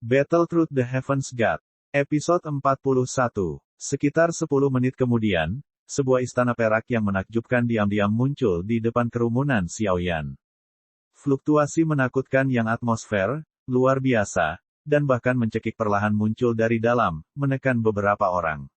Battle Through the Heavens God. Episode 41. Sekitar 10 menit kemudian, sebuah istana perak yang menakjubkan diam-diam muncul di depan kerumunan Xiaoyan. Fluktuasi menakutkan yang atmosfer, luar biasa, dan bahkan mencekik perlahan muncul dari dalam, menekan beberapa orang.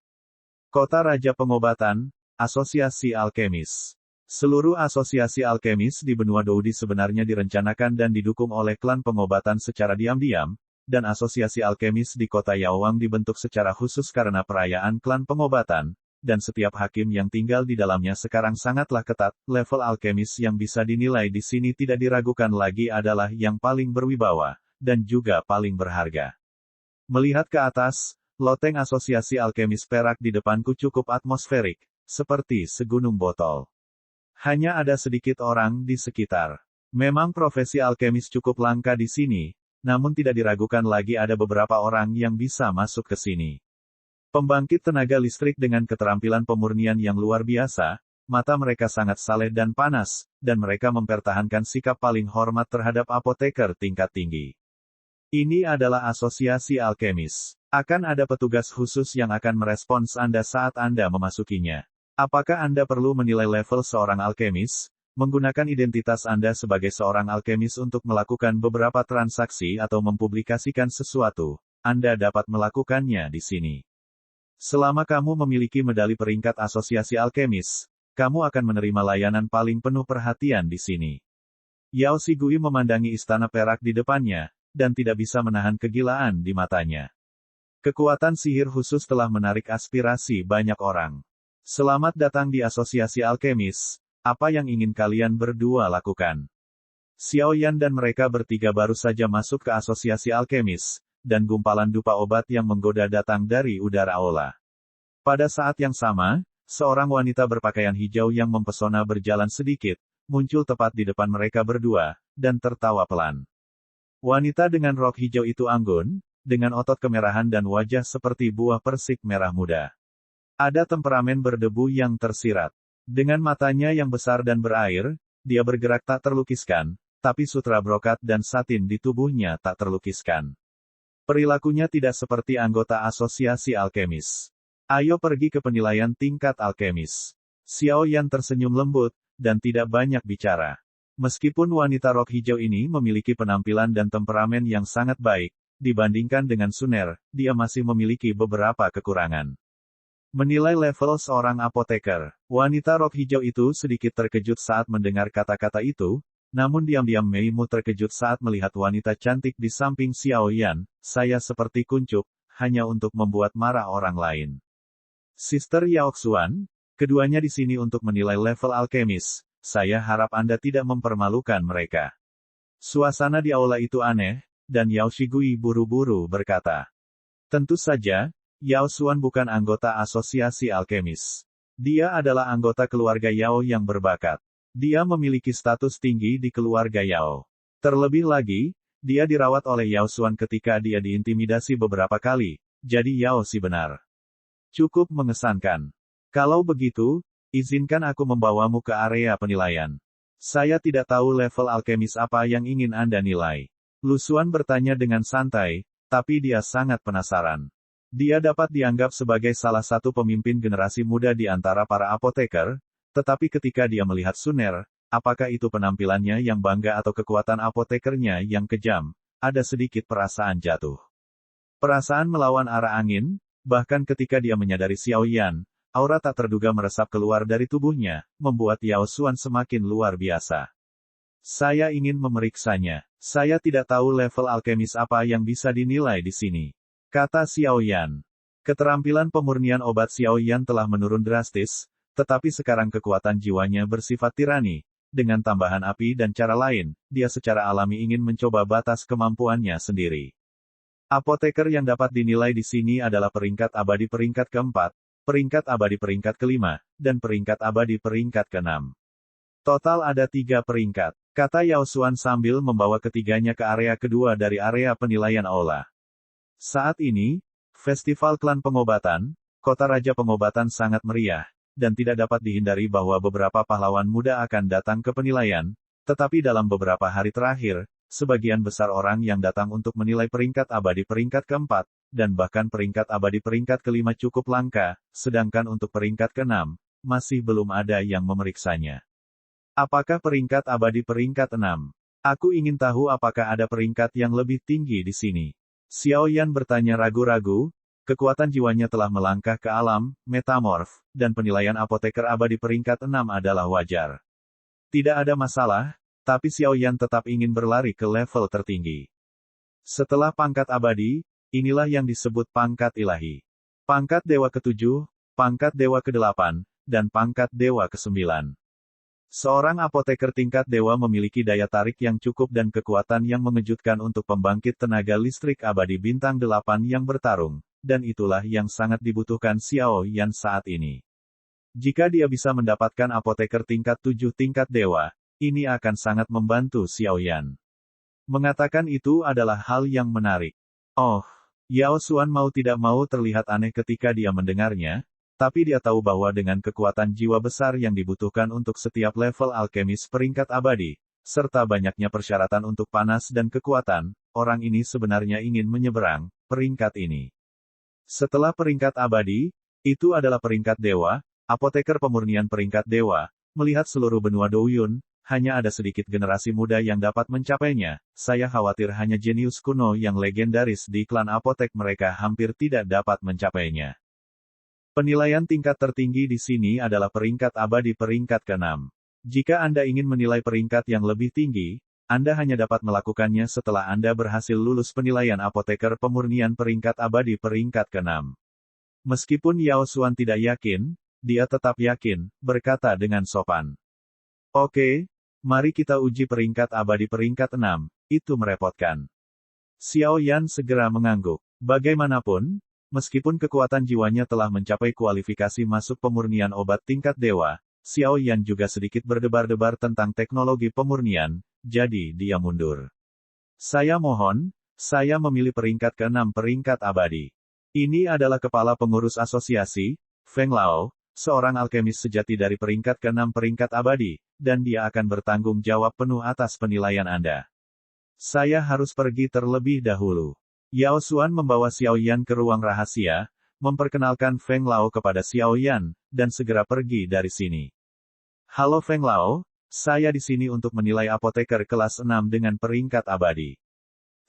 Kota Raja Pengobatan, Asosiasi Alkemis. Seluruh asosiasi alkemis di benua Doudi sebenarnya direncanakan dan didukung oleh klan pengobatan secara diam-diam, dan asosiasi alkemis di kota Yaowang dibentuk secara khusus karena perayaan klan pengobatan, dan setiap hakim yang tinggal di dalamnya sekarang sangatlah ketat. Level alkemis yang bisa dinilai di sini tidak diragukan lagi adalah yang paling berwibawa, dan juga paling berharga. Melihat ke atas, loteng asosiasi alkemis perak di depanku cukup atmosferik, seperti segunung botol. Hanya ada sedikit orang di sekitar. Memang profesi alkemis cukup langka di sini, namun tidak diragukan lagi ada beberapa orang yang bisa masuk ke sini. Pembangkit tenaga listrik dengan keterampilan pemurnian yang luar biasa, mata mereka sangat saleh dan panas, dan mereka mempertahankan sikap paling hormat terhadap apoteker tingkat tinggi. Ini adalah asosiasi alkemis. Akan ada petugas khusus yang akan merespons Anda saat Anda memasukinya. Apakah Anda perlu menilai level seorang alkemis? Menggunakan identitas Anda sebagai seorang alkemis untuk melakukan beberapa transaksi atau mempublikasikan sesuatu, Anda dapat melakukannya di sini. Selama kamu memiliki medali peringkat asosiasi alkemis, kamu akan menerima layanan paling penuh perhatian di sini. Yao Shigui memandangi istana perak di depannya, dan tidak bisa menahan kegilaan di matanya. Kekuatan sihir khusus telah menarik aspirasi banyak orang. Selamat datang di asosiasi alkemis. Apa yang ingin kalian berdua lakukan? Xiaoyan dan mereka bertiga baru saja masuk ke asosiasi alkemis, dan gumpalan dupa obat yang menggoda datang dari udara aula. Pada saat yang sama, seorang wanita berpakaian hijau yang mempesona berjalan sedikit, muncul tepat di depan mereka berdua, dan tertawa pelan. Wanita dengan rok hijau itu anggun, dengan otot kemerahan dan wajah seperti buah persik merah muda. Ada temperamen berdebu yang tersirat. Dengan matanya yang besar dan berair, dia bergerak tak terlukiskan, tapi sutra brokat dan satin di tubuhnya tak terlukiskan. Perilakunya tidak seperti anggota asosiasi alkemis. Ayo pergi ke penilaian tingkat alkemis. Xiaoyan tersenyum lembut, dan tidak banyak bicara. Meskipun wanita rok hijau ini memiliki penampilan dan temperamen yang sangat baik, dibandingkan dengan Suner, dia masih memiliki beberapa kekurangan. Menilai level seorang apoteker. Wanita rok hijau itu sedikit terkejut saat mendengar kata-kata itu, namun diam-diam Mei Mu terkejut saat melihat wanita cantik di samping Xiaoyan. Saya seperti kuncup, hanya untuk membuat marah orang lain. Sister Yao Xuan, keduanya di sini untuk menilai level alkemis. Saya harap Anda tidak mempermalukan mereka. Suasana di aula itu aneh, dan Yao Shigui buru-buru berkata. Tentu saja, Yao Xuan bukan anggota asosiasi alkemis. Dia adalah anggota keluarga Yao yang berbakat. Dia memiliki status tinggi di keluarga Yao. Terlebih lagi, dia dirawat oleh Yao Xuan ketika dia diintimidasi beberapa kali, jadi Yao si benar. Cukup mengesankan. Kalau begitu, izinkan aku membawamu ke area penilaian. Saya tidak tahu level alkemis apa yang ingin Anda nilai. Lu Xuan bertanya dengan santai, tapi dia sangat penasaran. Dia dapat dianggap sebagai salah satu pemimpin generasi muda di antara para apoteker, tetapi ketika dia melihat Suner, apakah itu penampilannya yang bangga atau kekuatan apotekernya yang kejam, ada sedikit perasaan jatuh. Perasaan melawan arah angin, bahkan ketika dia menyadari Xiaoyan, aura tak terduga meresap keluar dari tubuhnya, membuat Yao Xuan semakin luar biasa. Saya ingin memeriksanya. Saya tidak tahu level alkemis apa yang bisa dinilai di sini. Kata Xiaoyan. Keterampilan pemurnian obat Xiaoyan telah menurun drastis, tetapi sekarang kekuatan jiwanya bersifat tirani. Dengan tambahan api dan cara lain, dia secara alami ingin mencoba batas kemampuannya sendiri. Apoteker yang dapat dinilai di sini adalah peringkat abadi peringkat keempat, peringkat abadi peringkat kelima, dan peringkat abadi peringkat keenam. Total ada 3 peringkat, kata Yao Xuan sambil membawa ketiganya ke area kedua dari area penilaian aula. Saat ini, Festival Klan Pengobatan, Kota Raja Pengobatan sangat meriah, dan tidak dapat dihindari bahwa beberapa pahlawan muda akan datang ke penilaian, tetapi dalam beberapa hari terakhir, sebagian besar orang yang datang untuk menilai peringkat abadi peringkat keempat, dan bahkan peringkat abadi peringkat kelima cukup langka, sedangkan untuk peringkat keenam, masih belum ada yang memeriksanya. Apakah peringkat abadi peringkat 6? Aku ingin tahu apakah ada peringkat yang lebih tinggi di sini. Xiao Yan bertanya ragu-ragu, kekuatan jiwanya telah melangkah ke alam, metamorf, dan penilaian apoteker abadi peringkat 6 adalah wajar. Tidak ada masalah, tapi Xiao Yan tetap ingin berlari ke level tertinggi. Setelah pangkat abadi, inilah yang disebut pangkat ilahi. Pangkat dewa ke-7, pangkat dewa ke-8, dan pangkat dewa ke-9. Seorang apoteker tingkat dewa memiliki daya tarik yang cukup dan kekuatan yang mengejutkan untuk pembangkit tenaga listrik abadi bintang 8 yang bertarung, dan itulah yang sangat dibutuhkan Xiao Yan saat ini. Jika dia bisa mendapatkan apoteker tingkat 7 tingkat dewa, ini akan sangat membantu Xiao Yan. Mengatakan itu adalah hal yang menarik. Oh, Yao Xuan mau tidak mau terlihat aneh ketika dia mendengarnya, tapi dia tahu bahwa dengan kekuatan jiwa besar yang dibutuhkan untuk setiap level alkemis peringkat abadi, serta banyaknya persyaratan untuk panas dan kekuatan, orang ini sebenarnya ingin menyeberang peringkat ini. Setelah peringkat abadi, itu adalah peringkat dewa, apoteker pemurnian peringkat dewa, melihat seluruh benua Douyun, hanya ada sedikit generasi muda yang dapat mencapainya, saya khawatir hanya jenius kuno yang legendaris di klan apotek mereka hampir tidak dapat mencapainya. Penilaian tingkat tertinggi di sini adalah peringkat abadi peringkat ke-6. Jika Anda ingin menilai peringkat yang lebih tinggi, Anda hanya dapat melakukannya setelah Anda berhasil lulus penilaian apoteker pemurnian peringkat abadi peringkat ke-6. Meskipun Yao Xuan tidak yakin, dia tetap yakin, berkata dengan sopan. Oke, mari kita uji peringkat abadi peringkat 6, itu merepotkan. Xiao Yan segera mengangguk. Bagaimanapun, meskipun kekuatan jiwanya telah mencapai kualifikasi masuk pemurnian obat tingkat dewa, Xiao Yan juga sedikit berdebar-debar tentang teknologi pemurnian, jadi dia mundur. Saya mohon, saya memilih peringkat ke-6 peringkat abadi. Ini adalah kepala pengurus asosiasi, Feng Lao, seorang alkemis sejati dari peringkat ke-6 peringkat abadi, dan dia akan bertanggung jawab penuh atas penilaian Anda. Saya harus pergi terlebih dahulu. Yao Xuan membawa Xiao Yan ke ruang rahasia, memperkenalkan Feng Lao kepada Xiao Yan, dan segera pergi dari sini. Halo Feng Lao, saya di sini untuk menilai apoteker kelas 6 dengan peringkat abadi.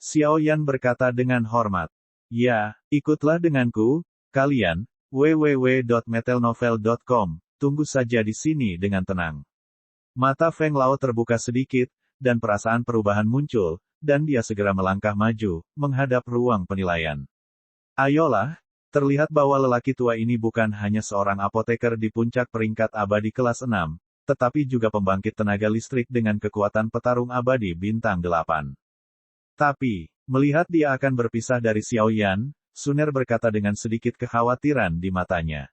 Xiao Yan berkata dengan hormat. Ya, ikutlah denganku, kalian, www.metelnovel.com, tunggu saja di sini dengan tenang. Mata Feng Lao terbuka sedikit, dan perasaan perubahan muncul, dan dia segera melangkah maju, menghadap ruang penilaian. Ayolah, terlihat bahwa lelaki tua ini bukan hanya seorang apoteker di puncak peringkat abadi kelas 6, tetapi juga pembangkit tenaga listrik dengan kekuatan petarung abadi bintang 8. Tapi, melihat dia akan berpisah dari Xiao Yan, Suner berkata dengan sedikit kekhawatiran di matanya.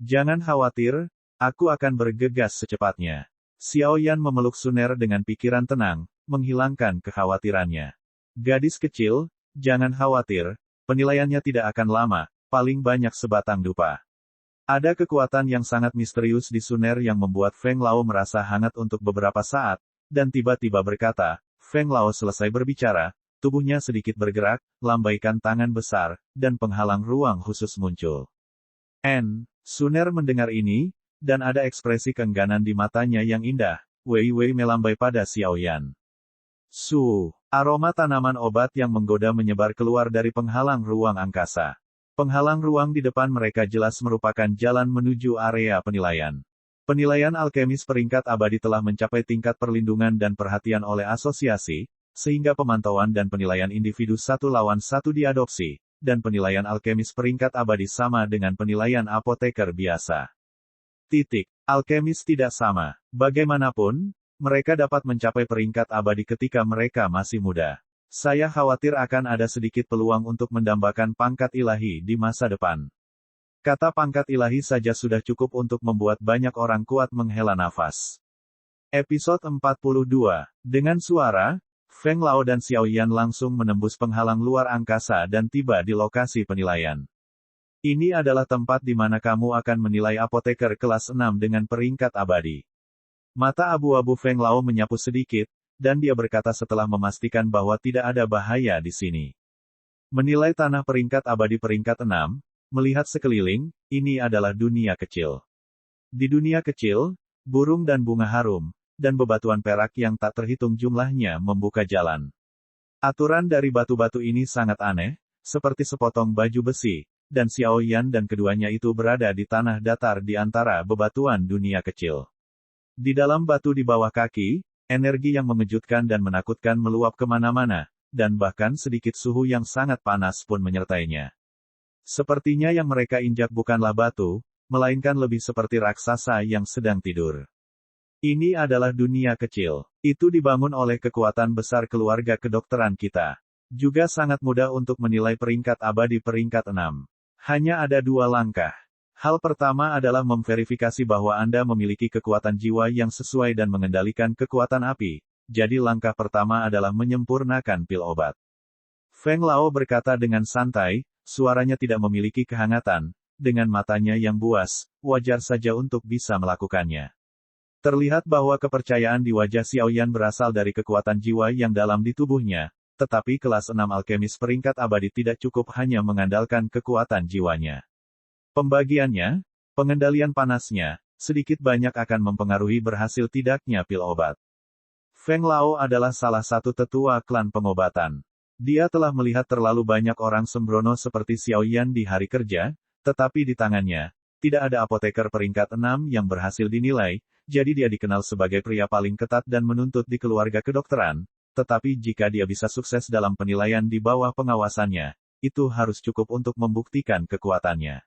Jangan khawatir, aku akan bergegas secepatnya. Xiao Yan memeluk Suner dengan pikiran tenang, menghilangkan kekhawatirannya. Gadis kecil, jangan khawatir, penilaiannya tidak akan lama, paling banyak sebatang dupa. Ada kekuatan yang sangat misterius di Suner yang membuat Feng Lao merasa hangat untuk beberapa saat, dan tiba-tiba berkata, Feng Lao selesai berbicara, tubuhnya sedikit bergerak, lambaikan tangan besar, dan penghalang ruang khusus muncul. Suner mendengar ini, dan ada ekspresi keengganan di matanya yang indah, Wei Wei melambai pada Xiao Yan. Aroma tanaman obat yang menggoda menyebar keluar dari penghalang ruang angkasa. Penghalang ruang di depan mereka jelas merupakan jalan menuju area penilaian. Penilaian alkemis peringkat abadi telah mencapai tingkat perlindungan dan perhatian oleh asosiasi, sehingga pemantauan dan penilaian individu satu lawan satu diadopsi, dan penilaian alkemis peringkat abadi sama dengan penilaian apoteker biasa. Alkemis tidak sama. Bagaimanapun, mereka dapat mencapai peringkat abadi ketika mereka masih muda. Saya khawatir akan ada sedikit peluang untuk mendambakan pangkat ilahi di masa depan. Kata pangkat ilahi saja sudah cukup untuk membuat banyak orang kuat menghela nafas. Episode 42. Dengan suara, Feng Lao dan Xiao Yan langsung menembus penghalang luar angkasa dan tiba di lokasi penilaian. Ini adalah tempat di mana kamu akan menilai apoteker kelas 6 dengan peringkat abadi. Mata abu-abu Feng Lao menyapu sedikit, dan dia berkata setelah memastikan bahwa tidak ada bahaya di sini. Menilai tanah peringkat abadi peringkat 6, melihat sekeliling, ini adalah dunia kecil. Di dunia kecil, burung dan bunga harum, dan bebatuan perak yang tak terhitung jumlahnya membuka jalan. Aturan dari batu-batu ini sangat aneh, seperti sepotong baju besi, dan Xiao Yan dan keduanya itu berada di tanah datar di antara bebatuan dunia kecil. Di dalam batu di bawah kaki, energi yang mengejutkan dan menakutkan meluap kemana-mana, dan bahkan sedikit suhu yang sangat panas pun menyertainya. Sepertinya yang mereka injak bukanlah batu, melainkan lebih seperti raksasa yang sedang tidur. Ini adalah dunia kecil. Itu dibangun oleh kekuatan besar keluarga kedokteran kita. Juga sangat mudah untuk menilai peringkat abadi peringkat 6. Hanya ada 2 langkah. Hal pertama adalah memverifikasi bahwa Anda memiliki kekuatan jiwa yang sesuai dan mengendalikan kekuatan api. Jadi langkah pertama adalah menyempurnakan pil obat. Feng Lao berkata dengan santai, suaranya tidak memiliki kehangatan. Dengan matanya yang buas, wajar saja untuk bisa melakukannya. Terlihat bahwa kepercayaan di wajah Xiao Yan berasal dari kekuatan jiwa yang dalam di tubuhnya, tetapi kelas 6 alkemis peringkat abadi tidak cukup hanya mengandalkan kekuatan jiwanya. Pembagiannya, pengendalian panasnya, sedikit banyak akan mempengaruhi berhasil tidaknya pil obat. Feng Lao adalah salah satu tetua klan pengobatan. Dia telah melihat terlalu banyak orang sembrono seperti Xiao Yan di hari kerja, tetapi di tangannya, tidak ada apoteker peringkat 6 yang berhasil dinilai, jadi dia dikenal sebagai pria paling ketat dan menuntut di keluarga kedokteran, tetapi jika dia bisa sukses dalam penilaian di bawah pengawasannya, itu harus cukup untuk membuktikan kekuatannya.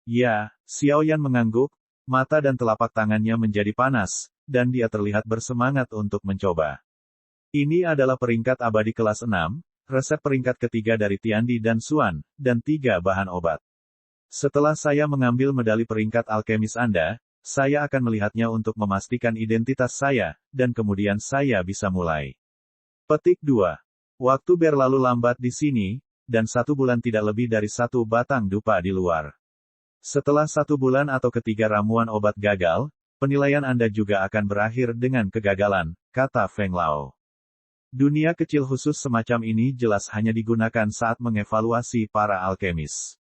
Ya, Xiao Yan mengangguk, mata dan telapak tangannya menjadi panas, dan dia terlihat bersemangat untuk mencoba. Ini adalah peringkat abadi kelas 6, resep peringkat ketiga dari Tiandi dan Xuan, dan 3 bahan obat. Setelah saya mengambil medali peringkat alkemis Anda, saya akan melihatnya untuk memastikan identitas saya, dan kemudian saya bisa mulai. Petik 2. Waktu berlalu lambat di sini, dan 1 bulan tidak lebih dari 1 batang dupa di luar. Setelah 1 bulan atau ketiga ramuan obat gagal, penilaian Anda juga akan berakhir dengan kegagalan, kata Feng Lao. Dunia kecil khusus semacam ini jelas hanya digunakan saat mengevaluasi para alkemis.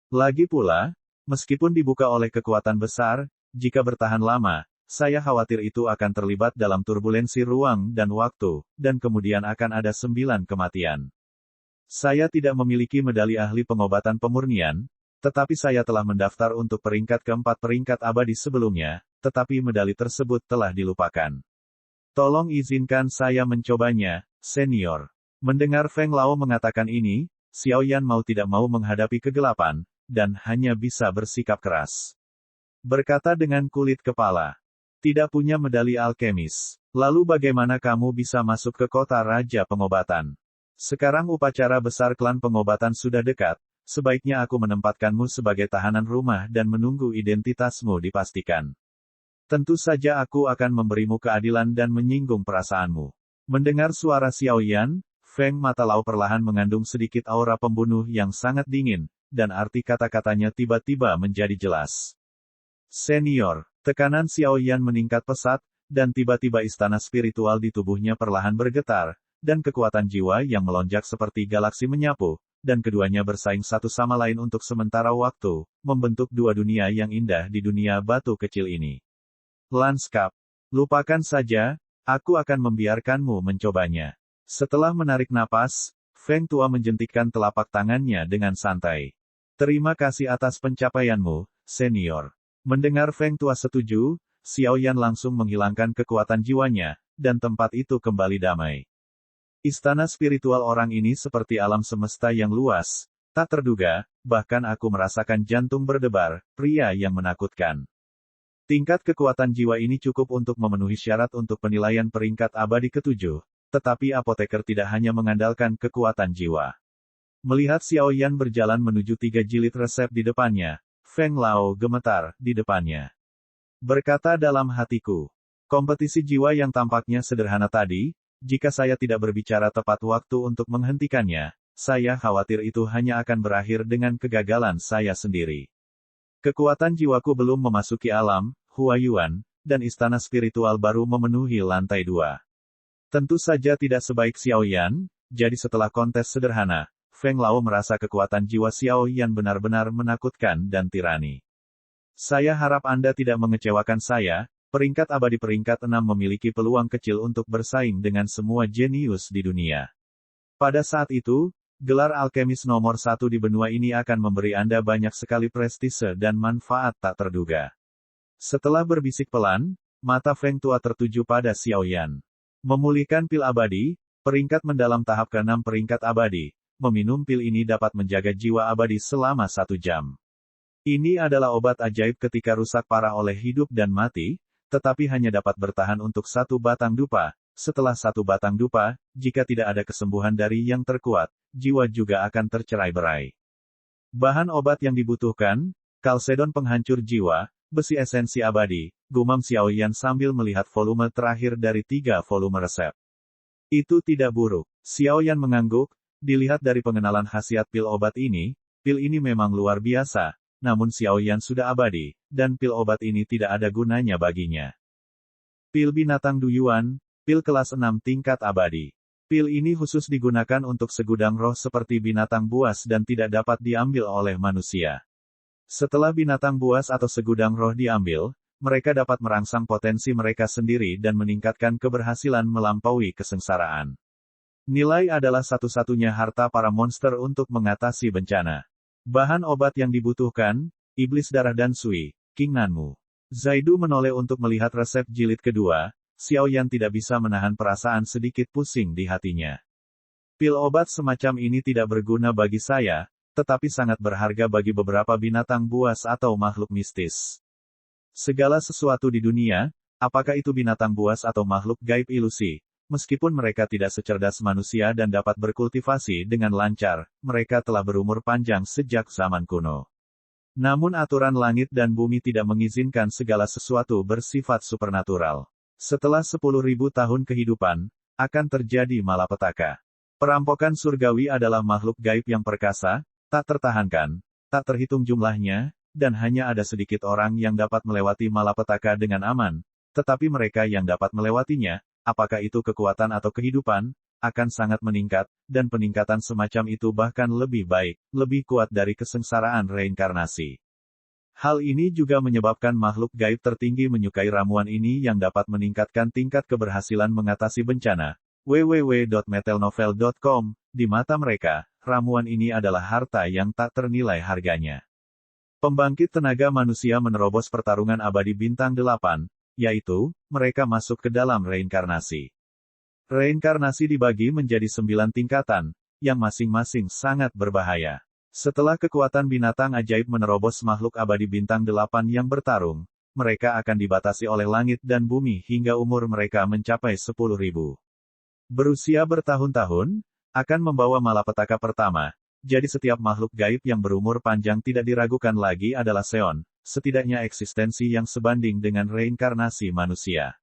Lagi pula, meskipun dibuka oleh kekuatan besar, jika bertahan lama, saya khawatir itu akan terlibat dalam turbulensi ruang dan waktu, dan kemudian akan ada 9 kematian. Saya tidak memiliki medali ahli pengobatan pemurnian, tetapi saya telah mendaftar untuk peringkat keempat peringkat abadi sebelumnya, tetapi medali tersebut telah dilupakan. Tolong izinkan saya mencobanya, senior. Mendengar Feng Lao mengatakan ini, Xiao Yan mau tidak mau menghadapi kegelapan, dan hanya bisa bersikap keras. Berkata dengan kulit kepala. Tidak punya medali alkemis. Lalu bagaimana kamu bisa masuk ke kota Raja Pengobatan? Sekarang upacara besar klan pengobatan sudah dekat, sebaiknya aku menempatkanmu sebagai tahanan rumah dan menunggu identitasmu dipastikan. Tentu saja aku akan memberimu keadilan dan menyinggung perasaanmu. Mendengar suara Xiao Yan, Feng Mata Lao perlahan mengandung sedikit aura pembunuh yang sangat dingin, dan arti kata-katanya tiba-tiba menjadi jelas. Senior, tekanan Xiao Yan meningkat pesat, dan tiba-tiba istana spiritual di tubuhnya perlahan bergetar, dan kekuatan jiwa yang melonjak seperti galaksi menyapu, dan keduanya bersaing satu sama lain untuk sementara waktu, membentuk 2 dunia yang indah di dunia batu kecil ini. Lanskap. Lupakan saja, aku akan membiarkanmu mencobanya. Setelah menarik napas, Feng Tua menjentikkan telapak tangannya dengan santai. Terima kasih atas pencapaianmu, senior. Mendengar Feng Tua setuju, Xiao Yan langsung menghilangkan kekuatan jiwanya, dan tempat itu kembali damai. Istana spiritual orang ini seperti alam semesta yang luas, tak terduga, bahkan aku merasakan jantung berdebar, pria yang menakutkan. Tingkat kekuatan jiwa ini cukup untuk memenuhi syarat untuk penilaian peringkat abadi ke-7, tetapi apoteker tidak hanya mengandalkan kekuatan jiwa. Melihat Xiao Yan berjalan menuju 3 jilid resep di depannya, Feng Lao gemetar di depannya. Berkata dalam hatiku, kompetisi jiwa yang tampaknya sederhana tadi, jika saya tidak berbicara tepat waktu untuk menghentikannya, saya khawatir itu hanya akan berakhir dengan kegagalan saya sendiri. Kekuatan jiwaku belum memasuki alam, Huayuan, dan istana spiritual baru memenuhi lantai 2. Tentu saja tidak sebaik Xiao Yan, jadi setelah kontes sederhana, Feng Lao merasa kekuatan jiwa Xiao Yan benar-benar menakutkan dan tirani. Saya harap Anda tidak mengecewakan saya, peringkat abadi peringkat 6 memiliki peluang kecil untuk bersaing dengan semua jenius di dunia. Pada saat itu, gelar alkemis nomor 1 di benua ini akan memberi Anda banyak sekali prestise dan manfaat tak terduga. Setelah berbisik pelan, mata Feng Tua tertuju pada Xiao Yan. Memulihkan pil abadi, peringkat mendalam tahap ke-6 peringkat abadi. Meminum pil ini dapat menjaga jiwa abadi selama 1 jam. Ini adalah obat ajaib ketika rusak parah oleh hidup dan mati, tetapi hanya dapat bertahan untuk 1 batang dupa. Setelah 1 batang dupa, jika tidak ada kesembuhan dari yang terkuat, jiwa juga akan tercerai-berai. Bahan obat yang dibutuhkan, kalsedon penghancur jiwa, besi esensi abadi, gumam Xiao Yan sambil melihat volume terakhir dari 3 volume resep. Itu tidak buruk. Xiao Yan mengangguk, dilihat dari pengenalan khasiat pil obat ini, pil ini memang luar biasa, namun Xiao Yan sudah abadi, dan pil obat ini tidak ada gunanya baginya. Pil binatang Duyuan, pil kelas 6 tingkat abadi. Pil ini khusus digunakan untuk segudang roh seperti binatang buas dan tidak dapat diambil oleh manusia. Setelah binatang buas atau segudang roh diambil, mereka dapat merangsang potensi mereka sendiri dan meningkatkan keberhasilan melampaui kesengsaraan. Nilai adalah satu-satunya harta para monster untuk mengatasi bencana. Bahan obat yang dibutuhkan, iblis darah dan sui, King Nanmu. Zaidu menoleh untuk melihat resep jilid kedua, Xiao Yan tidak bisa menahan perasaan sedikit pusing di hatinya. Pil obat semacam ini tidak berguna bagi saya, tetapi sangat berharga bagi beberapa binatang buas atau makhluk mistis. Segala sesuatu di dunia, apakah itu binatang buas atau makhluk gaib ilusi, meskipun mereka tidak secerdas manusia dan dapat berkultivasi dengan lancar, mereka telah berumur panjang sejak zaman kuno. Namun aturan langit dan bumi tidak mengizinkan segala sesuatu bersifat supernatural. Setelah 10.000 tahun kehidupan, akan terjadi malapetaka. Perampokan surgawi adalah makhluk gaib yang perkasa, tak tertahankan, tak terhitung jumlahnya, dan hanya ada sedikit orang yang dapat melewati malapetaka dengan aman. Tetapi mereka yang dapat melewatinya, apakah itu kekuatan atau kehidupan, akan sangat meningkat, dan peningkatan semacam itu bahkan lebih baik, lebih kuat dari kesengsaraan reinkarnasi. Hal ini juga menyebabkan makhluk gaib tertinggi menyukai ramuan ini yang dapat meningkatkan tingkat keberhasilan mengatasi bencana. www.metelnovel.com, di mata mereka, ramuan ini adalah harta yang tak ternilai harganya. Pembangkit tenaga manusia menerobos pertarungan abadi bintang 8, yaitu, mereka masuk ke dalam reinkarnasi. Reinkarnasi dibagi menjadi 9 tingkatan, yang masing-masing sangat berbahaya. Setelah kekuatan binatang ajaib menerobos makhluk abadi bintang 8 yang bertarung, mereka akan dibatasi oleh langit dan bumi hingga umur mereka mencapai 10.000. Berusia bertahun-tahun, akan membawa malapetaka pertama. Jadi setiap makhluk gaib yang berumur panjang tidak diragukan lagi adalah Seon, setidaknya eksistensi yang sebanding dengan reinkarnasi manusia.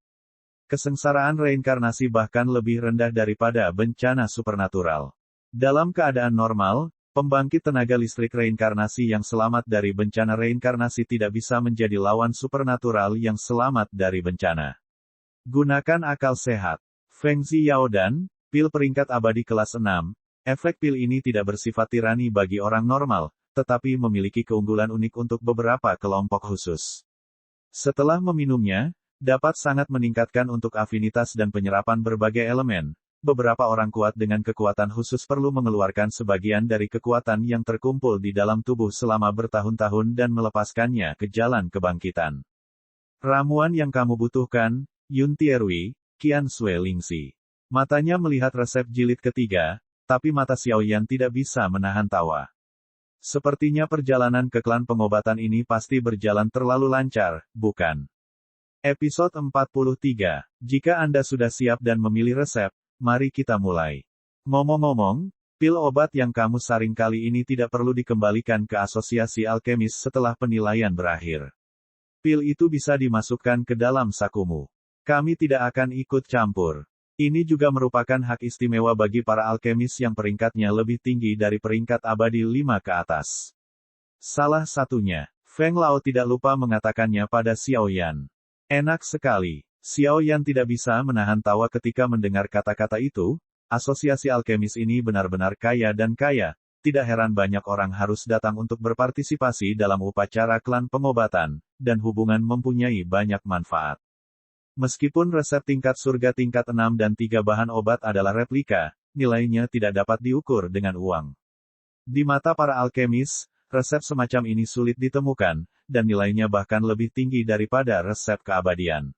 Kesengsaraan reinkarnasi bahkan lebih rendah daripada bencana supernatural. Dalam keadaan normal, pembangkit tenaga listrik reinkarnasi yang selamat dari bencana reinkarnasi tidak bisa menjadi lawan supernatural yang selamat dari bencana. Gunakan akal sehat. Feng Ziyao-dan, pil peringkat abadi kelas 6, efek pil ini tidak bersifat tirani bagi orang normal, tetapi memiliki keunggulan unik untuk beberapa kelompok khusus. Setelah meminumnya, dapat sangat meningkatkan untuk afinitas dan penyerapan berbagai elemen. Beberapa orang kuat dengan kekuatan khusus perlu mengeluarkan sebagian dari kekuatan yang terkumpul di dalam tubuh selama bertahun-tahun dan melepaskannya ke jalan kebangkitan. Ramuan yang kamu butuhkan, Yun Tierui, Qian Sui Lingxi. Matanya melihat resep jilid ketiga, tapi mata Xiao Yan tidak bisa menahan tawa. Sepertinya perjalanan ke klan pengobatan ini pasti berjalan terlalu lancar, bukan? Episode 43. Jika Anda sudah siap dan memilih resep, mari kita mulai. Ngomong-ngomong, pil obat yang kamu saring kali ini tidak perlu dikembalikan ke asosiasi alkemis setelah penilaian berakhir. Pil itu bisa dimasukkan ke dalam sakumu. Kami tidak akan ikut campur. Ini juga merupakan hak istimewa bagi para alkemis yang peringkatnya lebih tinggi dari peringkat abadi 5 ke atas. Salah satunya, Feng Lao tidak lupa mengatakannya pada Xiao Yan. Enak sekali. Xiao Yan tidak bisa menahan tawa ketika mendengar kata-kata itu. Asosiasi alkemis ini benar-benar kaya dan kaya. Tidak heran banyak orang harus datang untuk berpartisipasi dalam upacara klan pengobatan, dan hubungan mempunyai banyak manfaat. Meskipun resep tingkat surga tingkat 6 dan 3 bahan obat adalah replika, nilainya tidak dapat diukur dengan uang. Di mata para alkemis, resep semacam ini sulit ditemukan, dan nilainya bahkan lebih tinggi daripada resep keabadian.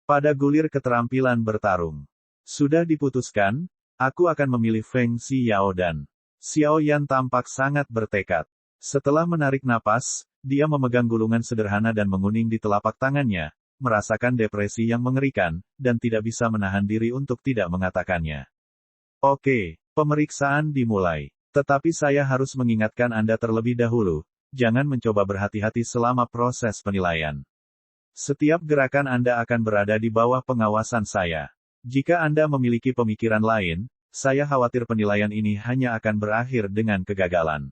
Pada gulir keterampilan bertarung, sudah diputuskan, aku akan memilih Feng Xiao dan Xiao Yan tampak sangat bertekad. Setelah menarik napas, dia memegang gulungan sederhana dan menguning di telapak tangannya, merasakan depresi yang mengerikan, dan tidak bisa menahan diri untuk tidak mengatakannya. Oke, pemeriksaan dimulai. Tetapi saya harus mengingatkan Anda terlebih dahulu, jangan mencoba berhati-hati selama proses penilaian. Setiap gerakan Anda akan berada di bawah pengawasan saya. Jika Anda memiliki pemikiran lain, saya khawatir penilaian ini hanya akan berakhir dengan kegagalan.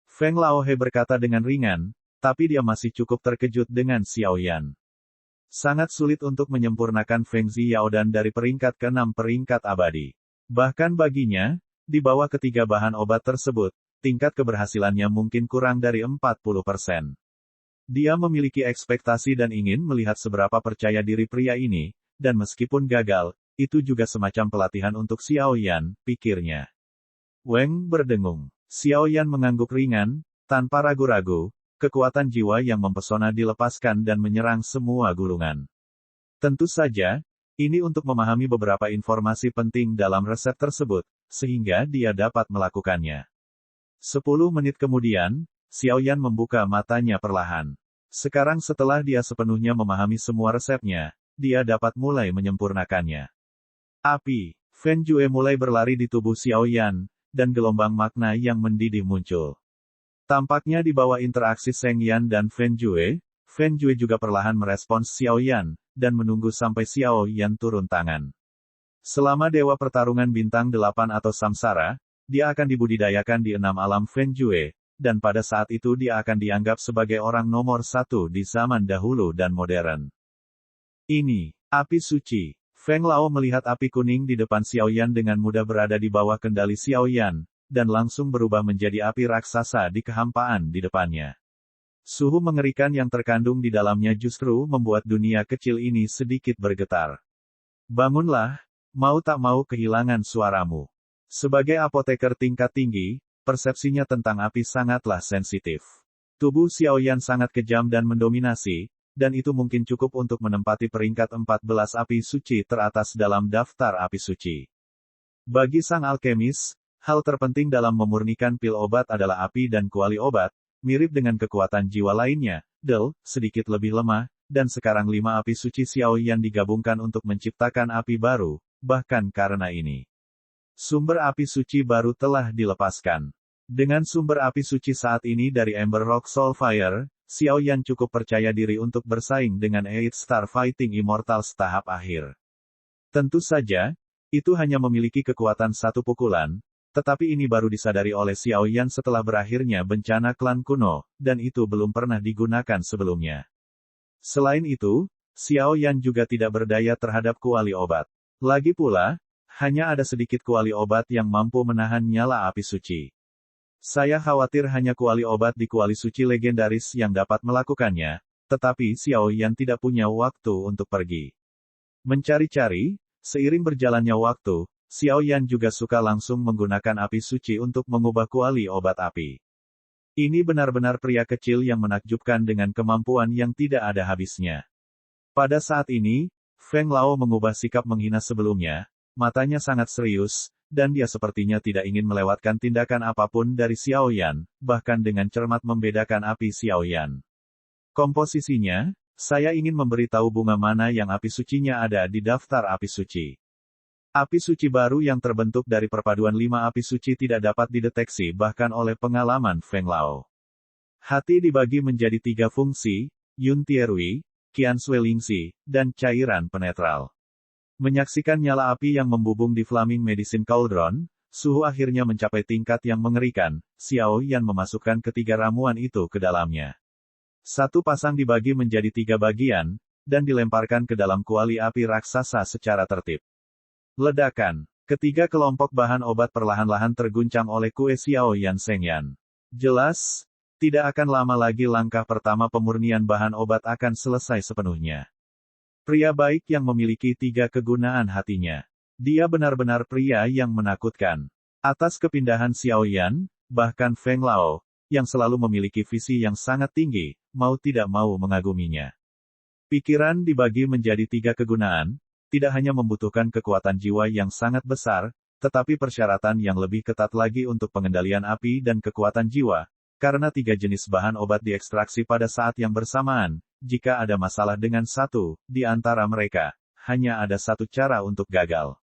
Feng Laohe berkata dengan ringan, tapi dia masih cukup terkejut dengan Xiao Yan. Sangat sulit untuk menyempurnakan Feng Xiao dan dari peringkat ke-6 peringkat abadi. Bahkan baginya, di bawah ketiga bahan obat tersebut, tingkat keberhasilannya mungkin kurang dari 40%. Dia memiliki ekspektasi dan ingin melihat seberapa percaya diri pria ini, dan meskipun gagal, itu juga semacam pelatihan untuk Xiao Yan, pikirnya. Weng berdengung. Xiao Yan mengangguk ringan, tanpa ragu-ragu, kekuatan jiwa yang mempesona dilepaskan dan menyerang semua gulungan. Tentu saja, ini untuk memahami beberapa informasi penting dalam resep tersebut, sehingga dia dapat melakukannya. 10 menit kemudian, Xiao Yan membuka matanya perlahan. Sekarang setelah dia sepenuhnya memahami semua resepnya, dia dapat mulai menyempurnakannya. Api, Fen Jue mulai berlari di tubuh Xiao Yan, dan gelombang makna yang mendidih muncul. Tampaknya di bawah interaksi Seng Yan dan Fen Jue juga perlahan merespons Xiao Yan, dan menunggu sampai Xiao Yan turun tangan. Selama Dewa Pertarungan Bintang 8 atau Samsara, dia akan dibudidayakan di 6 alam Fen Jue, dan pada saat itu dia akan dianggap sebagai orang nomor 1 di zaman dahulu dan modern. Ini, api suci. Feng Lao melihat api kuning di depan Xiao Yan dengan mudah berada di bawah kendali Xiao Yan, dan langsung berubah menjadi api raksasa di kehampaan di depannya. Suhu mengerikan yang terkandung di dalamnya justru membuat dunia kecil ini sedikit bergetar. Bangunlah, mau tak mau kehilangan suaramu. Sebagai apoteker tingkat tinggi, persepsinya tentang api sangatlah sensitif. Tubuh Xiao Yan sangat kejam dan mendominasi, dan itu mungkin cukup untuk menempati peringkat 14 api suci teratas dalam daftar api suci. Bagi sang alkemis, hal terpenting dalam memurnikan pil obat adalah api dan kuali obat, mirip dengan kekuatan jiwa lainnya, sedikit lebih lemah, dan sekarang 5 api suci Xiao Yan digabungkan untuk menciptakan api baru, bahkan karena ini. Sumber api suci baru telah dilepaskan. Dengan sumber api suci saat ini dari Ember Rock Soulfire, Xiao Yan cukup percaya diri untuk bersaing dengan 8 Star Fighting Immortals tahap akhir. Tentu saja, itu hanya memiliki kekuatan satu pukulan, tetapi ini baru disadari oleh Xiao Yan setelah berakhirnya bencana klan kuno, dan itu belum pernah digunakan sebelumnya. Selain itu, Xiao Yan juga tidak berdaya terhadap kuali obat. Lagi pula, hanya ada sedikit kuali obat yang mampu menahan nyala api suci. Saya khawatir hanya kuali obat di kuali suci legendaris yang dapat melakukannya, tetapi Xiao Yan tidak punya waktu untuk pergi. Mencari-cari, seiring berjalannya waktu, Xiao Yan juga suka langsung menggunakan api suci untuk mengubah kuali obat api. Ini benar-benar pria kecil yang menakjubkan dengan kemampuan yang tidak ada habisnya. Pada saat ini, Feng Lao mengubah sikap menghina sebelumnya, matanya sangat serius, dan dia sepertinya tidak ingin melewatkan tindakan apapun dari Xiao Yan, bahkan dengan cermat membedakan api Xiao Yan. Komposisinya, saya ingin memberitahu bunga mana yang api sucinya ada di daftar api suci. Api suci baru yang terbentuk dari perpaduan 5 api suci tidak dapat dideteksi bahkan oleh pengalaman Feng Lao. Hati dibagi menjadi 3 fungsi, Yun Tierui, Qian Sui Lingxi, dan cairan penetral. Menyaksikan nyala api yang membubung di Flaming Medicine Cauldron, suhu akhirnya mencapai tingkat yang mengerikan. Xiao Yan memasukkan ketiga ramuan itu ke dalamnya. Satu pasang dibagi menjadi 3 bagian, dan dilemparkan ke dalam kuali api raksasa secara tertib. Ledakan. Ketiga kelompok bahan obat perlahan-lahan terguncang oleh kue Xiaoyan Shengyan. Jelas, tidak akan lama lagi langkah pertama pemurnian bahan obat akan selesai sepenuhnya. Pria baik yang memiliki tiga kegunaan hatinya. Dia benar-benar pria yang menakutkan. Atas kepindahan Xiaoyan, bahkan Feng Lao, yang selalu memiliki visi yang sangat tinggi, mau tidak mau mengaguminya. Pikiran dibagi menjadi tiga kegunaan, tidak hanya membutuhkan kekuatan jiwa yang sangat besar, tetapi persyaratan yang lebih ketat lagi untuk pengendalian api dan kekuatan jiwa, karena tiga jenis bahan obat diekstraksi pada saat yang bersamaan. Jika ada masalah dengan satu di antara mereka, hanya ada satu cara untuk gagal.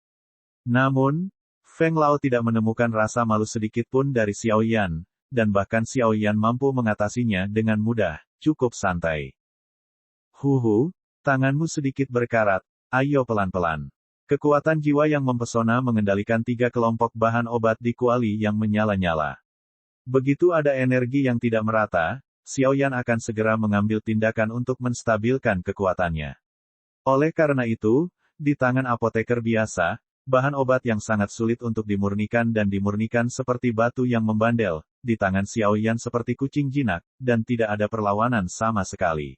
Namun, Feng Lao tidak menemukan rasa malu sedikit pun dari Xiaoyan, dan bahkan Xiaoyan mampu mengatasinya dengan mudah, cukup santai. Huhu, tanganmu sedikit berkarat. Ayo pelan-pelan. Kekuatan jiwa yang mempesona mengendalikan tiga kelompok bahan obat di kuali yang menyala-nyala. Begitu ada energi yang tidak merata, Xiaoyan akan segera mengambil tindakan untuk menstabilkan kekuatannya. Oleh karena itu, di tangan apoteker biasa, bahan obat yang sangat sulit untuk dimurnikan dan dimurnikan seperti batu yang membandel, di tangan Xiaoyan seperti kucing jinak, dan tidak ada perlawanan sama sekali.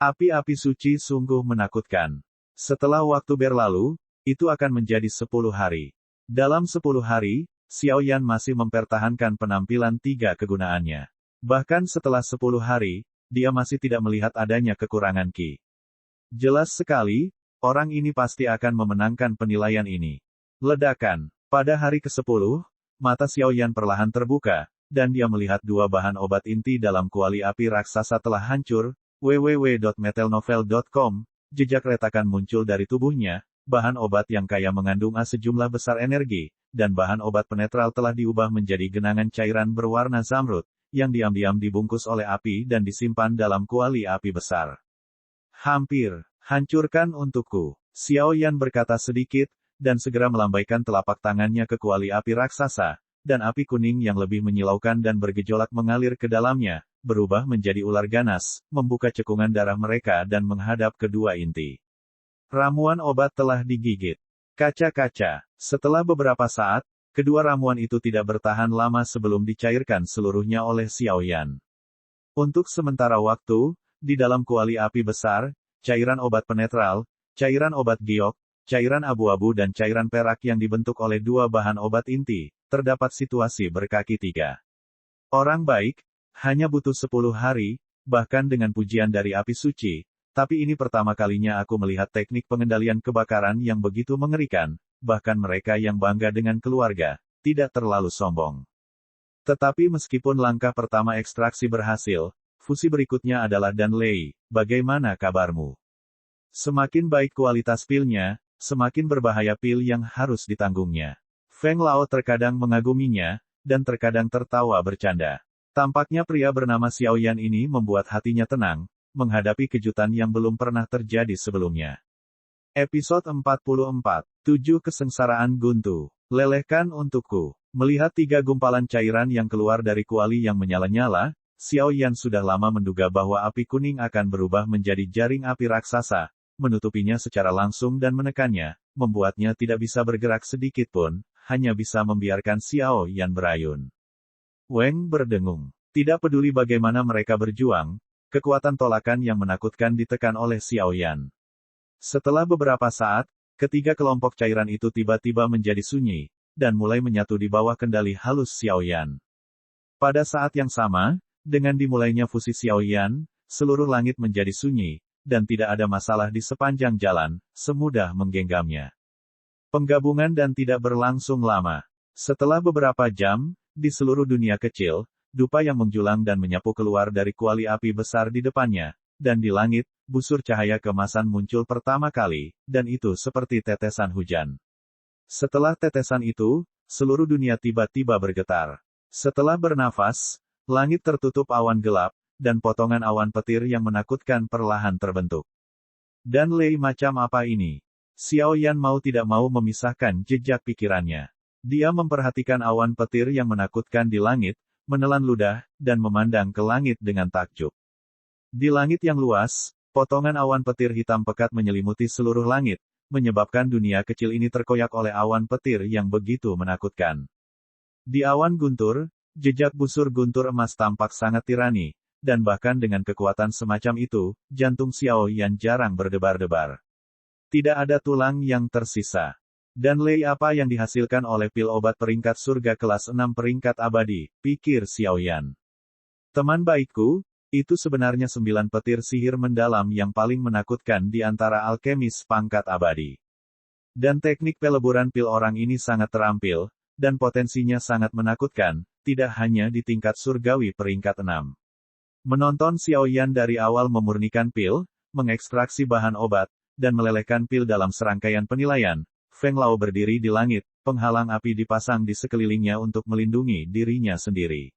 Api-api suci sungguh menakutkan. Setelah waktu berlalu, itu akan menjadi 10 hari. Dalam 10 hari, Xiaoyan masih mempertahankan penampilan tiga kegunaannya. Bahkan setelah 10 hari, dia masih tidak melihat adanya kekurangan Qi. Jelas sekali, orang ini pasti akan memenangkan penilaian ini. Ledakan. Pada hari ke-10, mata Xiaoyan perlahan terbuka, dan dia melihat dua bahan obat inti dalam kuali api raksasa telah hancur. www.metelnovel.com. Jejak retakan muncul dari tubuhnya, bahan obat yang kaya mengandung sejumlah besar energi, dan bahan obat penetral telah diubah menjadi genangan cairan berwarna zamrud, yang diam-diam dibungkus oleh api dan disimpan dalam kuali api besar. Hampir, hancurkan untukku. Xiaoyan berkata sedikit, dan segera melambaikan telapak tangannya ke kuali api raksasa, dan api kuning yang lebih menyilaukan dan bergejolak mengalir ke dalamnya, berubah menjadi ular ganas, membuka cekungan darah mereka dan menghadap kedua inti. Ramuan obat telah digigit. Kaca-kaca. Setelah beberapa saat, kedua ramuan itu tidak bertahan lama sebelum dicairkan seluruhnya oleh Xiaoyan. Untuk sementara waktu, di dalam kuali api besar, cairan obat penetral, cairan obat giok, cairan abu-abu dan cairan perak yang dibentuk oleh dua bahan obat inti, terdapat situasi berkaki tiga. Orang baik, hanya butuh 10 hari, bahkan dengan pujian dari api suci, tapi ini pertama kalinya aku melihat teknik pengendalian kebakaran yang begitu mengerikan, bahkan mereka yang bangga dengan keluarga, tidak terlalu sombong. Tetapi meskipun langkah pertama ekstraksi berhasil, fusi berikutnya adalah Dan Lei, bagaimana kabarmu? Semakin baik kualitas pilnya, semakin berbahaya pil yang harus ditanggungnya. Feng Lao terkadang mengaguminya, dan terkadang tertawa bercanda. Tampaknya pria bernama Xiaoyan ini membuat hatinya tenang, menghadapi kejutan yang belum pernah terjadi sebelumnya. Episode 44. 7 Kesengsaraan Guntu. Lelehkan untukku. Melihat tiga gumpalan cairan yang keluar dari kuali yang menyala-nyala, Xiaoyan sudah lama menduga bahwa api kuning akan berubah menjadi jaring api raksasa, menutupinya secara langsung dan menekannya, membuatnya tidak bisa bergerak sedikit pun, hanya bisa membiarkan Xiaoyan berayun. Weng berdengung. Tidak peduli bagaimana mereka berjuang, kekuatan tolakan yang menakutkan ditekan oleh Xiaoyan. Setelah beberapa saat, ketiga kelompok cairan itu tiba-tiba menjadi sunyi, dan mulai menyatu di bawah kendali halus Xiaoyan. Pada saat yang sama, dengan dimulainya fusi Xiaoyan, seluruh langit menjadi sunyi, dan tidak ada masalah di sepanjang jalan, semudah menggenggamnya. Penggabungan dan tidak berlangsung lama. Setelah beberapa jam, di seluruh dunia kecil, dupa yang menjulang dan menyapu keluar dari kuali api besar di depannya, dan di langit, busur cahaya keemasan muncul pertama kali, dan itu seperti tetesan hujan. Setelah tetesan itu, seluruh dunia tiba-tiba bergetar. Setelah bernafas, langit tertutup awan gelap, dan potongan awan petir yang menakutkan perlahan terbentuk. Dan Lei macam apa ini? Xiaoyan mau tidak mau memisahkan jejak pikirannya. Dia memperhatikan awan petir yang menakutkan di langit, menelan ludah, dan memandang ke langit dengan takjub. Di langit yang luas, Potongan awan petir hitam pekat menyelimuti seluruh langit, menyebabkan dunia kecil ini terkoyak oleh awan petir yang begitu menakutkan. Di awan guntur, jejak busur guntur emas tampak sangat tirani, dan bahkan dengan kekuatan semacam itu, jantung Xiao Yan jarang berdebar-debar. Tidak ada tulang yang tersisa. Dan lei apa yang dihasilkan oleh pil obat peringkat surga kelas 6 peringkat abadi, pikir Xiao Yan. Teman baikku, itu sebenarnya 9 petir sihir mendalam yang paling menakutkan di antara alkemis pangkat abadi. Dan teknik peleburan pil orang ini sangat terampil, dan potensinya sangat menakutkan, tidak hanya di tingkat surgawi peringkat 6. Menonton Xiao Yan dari awal memurnikan pil, mengekstraksi bahan obat, dan melelehkan pil dalam serangkaian penilaian, Feng Lao berdiri di langit, penghalang api dipasang di sekelilingnya untuk melindungi dirinya sendiri.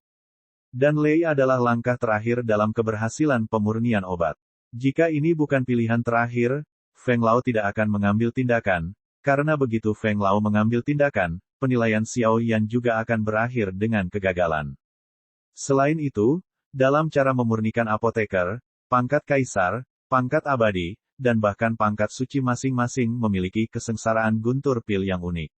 Dan lei adalah langkah terakhir dalam keberhasilan pemurnian obat. Jika ini bukan pilihan terakhir, Feng Lao tidak akan mengambil tindakan, karena begitu Feng Lao mengambil tindakan, penilaian Xiao Yan juga akan berakhir dengan kegagalan. Selain itu, dalam cara memurnikan apoteker, pangkat kaisar, pangkat abadi, dan bahkan pangkat suci masing-masing memiliki kesengsaraan guntur pil yang unik.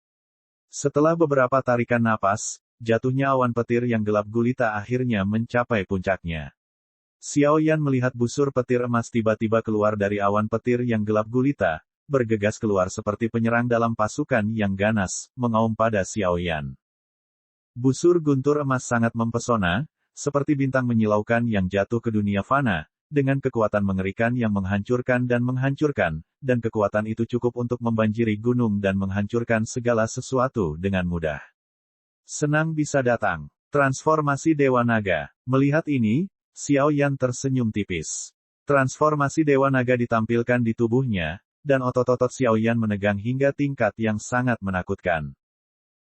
Setelah beberapa tarikan napas, jatuhnya awan petir yang gelap gulita akhirnya mencapai puncaknya. Xiao Yan melihat busur petir emas tiba-tiba keluar dari awan petir yang gelap gulita, bergegas keluar seperti penyerang dalam pasukan yang ganas, mengaum pada Xiao Yan. Busur guntur emas sangat mempesona, seperti bintang menyilaukan yang jatuh ke dunia fana, dengan kekuatan mengerikan yang menghancurkan, dan kekuatan itu cukup untuk membanjiri gunung dan menghancurkan segala sesuatu dengan mudah. Senang bisa datang. Transformasi Dewa Naga. Melihat ini, Xiao Yan tersenyum tipis. Transformasi Dewa Naga ditampilkan di tubuhnya, dan otot-otot Xiao Yan menegang hingga tingkat yang sangat menakutkan.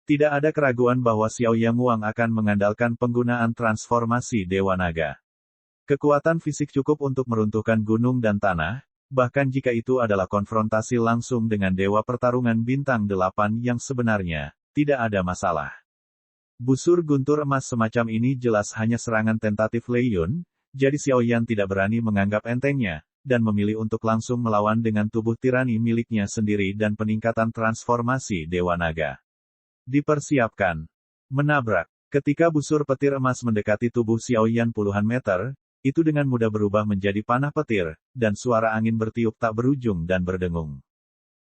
Tidak ada keraguan bahwa Xiao Yang Wang akan mengandalkan penggunaan transformasi Dewa Naga. Kekuatan fisik cukup untuk meruntuhkan gunung dan tanah, bahkan jika itu adalah konfrontasi langsung dengan Dewa Pertarungan Bintang 8 yang sebenarnya, tidak ada masalah. Busur guntur emas semacam ini jelas hanya serangan tentatif Lei Yun, jadi Xiao Yan tidak berani menganggap entengnya, dan memilih untuk langsung melawan dengan tubuh tirani miliknya sendiri dan peningkatan transformasi Dewa Naga. Dipersiapkan. Menabrak. Ketika busur petir emas mendekati tubuh Xiao Yan puluhan meter, itu dengan mudah berubah menjadi panah petir, dan suara angin bertiup tak berujung dan berdengung.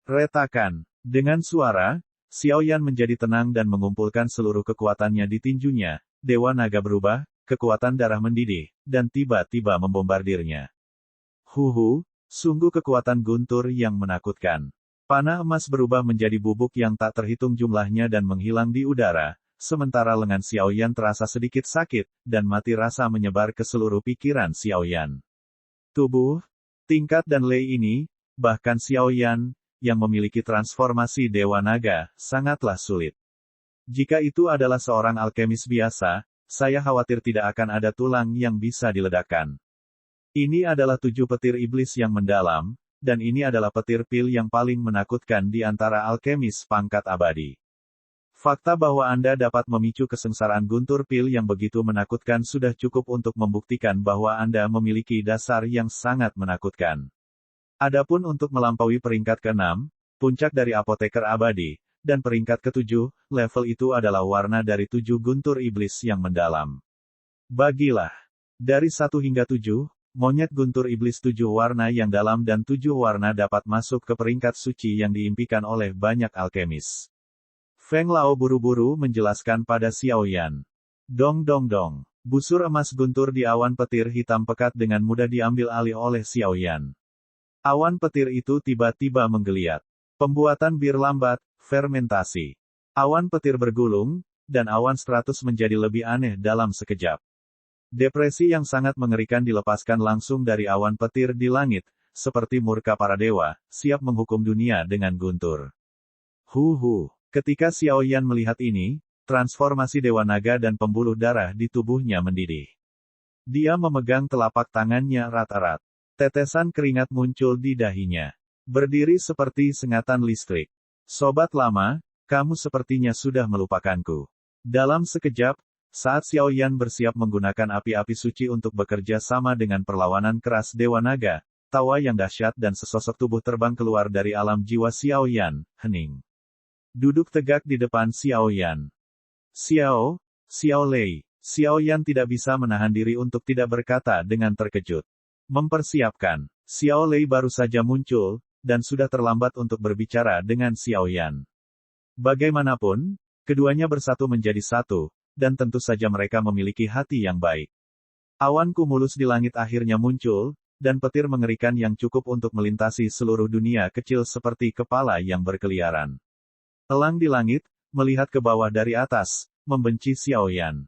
Retakan. Dengan suara, Xiao Yan menjadi tenang dan mengumpulkan seluruh kekuatannya di tinjunya, Dewa Naga berubah, kekuatan darah mendidih, dan tiba-tiba membombardirnya. Sungguh kekuatan guntur yang menakutkan. Panah emas berubah menjadi bubuk yang tak terhitung jumlahnya dan menghilang di udara, sementara lengan Xiao Yan terasa sedikit sakit, dan mati rasa menyebar ke seluruh pikiran Xiao Yan. Tubuh, tingkat dan lei ini, bahkan Xiao Yan, yang memiliki transformasi Dewa Naga, sangatlah sulit. Jika itu adalah seorang alkemis biasa, saya khawatir tidak akan ada tulang yang bisa diledakkan. Ini adalah 7 petir iblis yang mendalam, dan ini adalah petir pil yang paling menakutkan di antara alkemis pangkat abadi. Fakta bahwa Anda dapat memicu kesengsaraan guntur pil yang begitu menakutkan sudah cukup untuk membuktikan bahwa Anda memiliki dasar yang sangat menakutkan. Adapun untuk melampaui peringkat ke-6, puncak dari apoteker abadi, dan peringkat ke-7, level itu adalah warna dari 7 guntur iblis yang mendalam. Bagilah. Dari 1 hingga 7, monyet guntur iblis 7 warna yang dalam dan 7 warna dapat masuk ke peringkat suci yang diimpikan oleh banyak alkemis. Feng Lao buru-buru menjelaskan pada Xiao Yan. Dong. Busur emas guntur di awan petir hitam pekat dengan mudah diambil alih oleh Xiao Yan. Awan petir itu tiba-tiba menggeliat. Pembuatan bir lambat, fermentasi. Awan petir bergulung, dan awan stratus menjadi lebih aneh dalam sekejap. Depresi yang sangat mengerikan dilepaskan langsung dari awan petir di langit, seperti murka para dewa, siap menghukum dunia dengan guntur. Ketika Xiao Yan melihat ini, transformasi Dewa Naga dan pembuluh darah di tubuhnya mendidih. Dia memegang telapak tangannya erat-erat. Tetesan keringat muncul di dahinya. Berdiri seperti sengatan listrik. Sobat lama, kamu sepertinya sudah melupakanku. Dalam sekejap, saat Xiao Yan bersiap menggunakan api-api suci untuk bekerja sama dengan perlawanan keras Dewa Naga, tawa yang dahsyat dan sesosok tubuh terbang keluar dari alam jiwa Xiao Yan, hening. Duduk tegak di depan Xiao Yan. Xiao Lei. Xiao Yan tidak bisa menahan diri untuk tidak berkata dengan terkejut. Mempersiapkan. Xiao Lei baru saja muncul, dan sudah terlambat untuk berbicara dengan Xiao Yan. Bagaimanapun, keduanya bersatu menjadi satu, dan tentu saja mereka memiliki hati yang baik. Awan kumulus di langit akhirnya muncul, dan petir mengerikan yang cukup untuk melintasi seluruh dunia kecil seperti kepala yang berkeliaran. Elang di langit, melihat ke bawah dari atas, membenci Xiao Yan.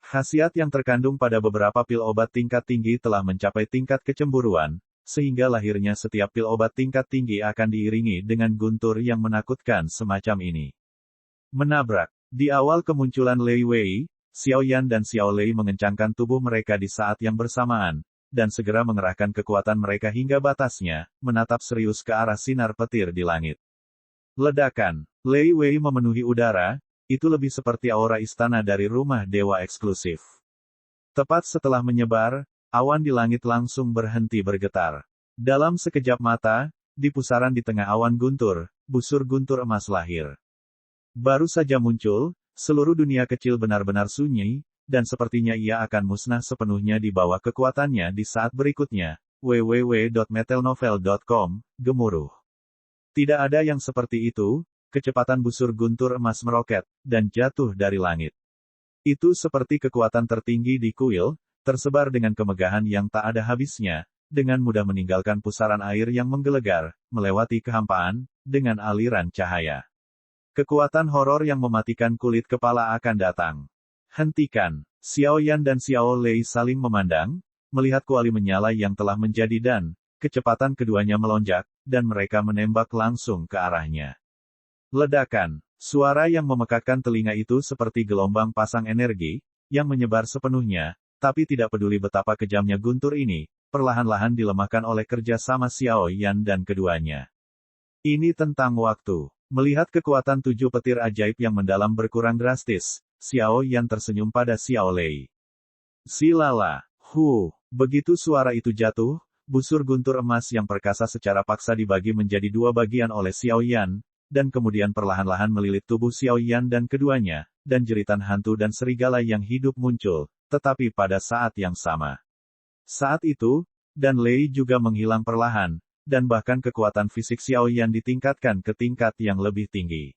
Khasiat yang terkandung pada beberapa pil obat tingkat tinggi telah mencapai tingkat kecemburuan, sehingga lahirnya setiap pil obat tingkat tinggi akan diiringi dengan guntur yang menakutkan semacam ini. Menabrak. Di awal kemunculan Lei Wei, Xiao Yan dan Xiao Lei mengencangkan tubuh mereka di saat yang bersamaan, dan segera mengerahkan kekuatan mereka hingga batasnya, menatap serius ke arah sinar petir di langit. Ledakan. Lei Wei memenuhi udara, itu lebih seperti aura istana dari rumah dewa eksklusif. Tepat setelah menyebar, awan di langit langsung berhenti bergetar. Dalam sekejap mata, di pusaran di tengah awan guntur, busur guntur emas lahir. Baru saja muncul, seluruh dunia kecil benar-benar sunyi, dan sepertinya ia akan musnah sepenuhnya di bawah kekuatannya di saat berikutnya. www.metelnovel.com, gemuruh. Tidak ada yang seperti itu, kecepatan busur guntur emas meroket, dan jatuh dari langit. Itu seperti kekuatan tertinggi di kuil, tersebar dengan kemegahan yang tak ada habisnya, dengan mudah meninggalkan pusaran air yang menggelegar, melewati kehampaan, dengan aliran cahaya. Kekuatan horor yang mematikan kulit kepala akan datang. Hentikan. Xiao Yan dan Xiao Lei saling memandang, melihat kuali menyala yang telah menjadi dan, kecepatan keduanya melonjak, dan mereka menembak langsung ke arahnya. Ledakan. Suara yang memekakkan telinga itu seperti gelombang pasang energi, yang menyebar sepenuhnya, tapi tidak peduli betapa kejamnya guntur ini, perlahan-lahan dilemahkan oleh kerja sama Xiao Yan dan keduanya. Ini tentang waktu. Melihat kekuatan 7 petir ajaib yang mendalam berkurang drastis, Xiao Yan tersenyum pada Xiao Lei. Silala. Begitu suara itu jatuh, busur guntur emas yang perkasa secara paksa dibagi menjadi 2 bagian oleh Xiao Yan, dan kemudian perlahan-lahan melilit tubuh Xiao Yan dan keduanya, dan jeritan hantu dan serigala yang hidup muncul, tetapi pada saat yang sama. Saat itu, dan Lei juga menghilang perlahan, dan bahkan kekuatan fisik Xiao Yan ditingkatkan ke tingkat yang lebih tinggi.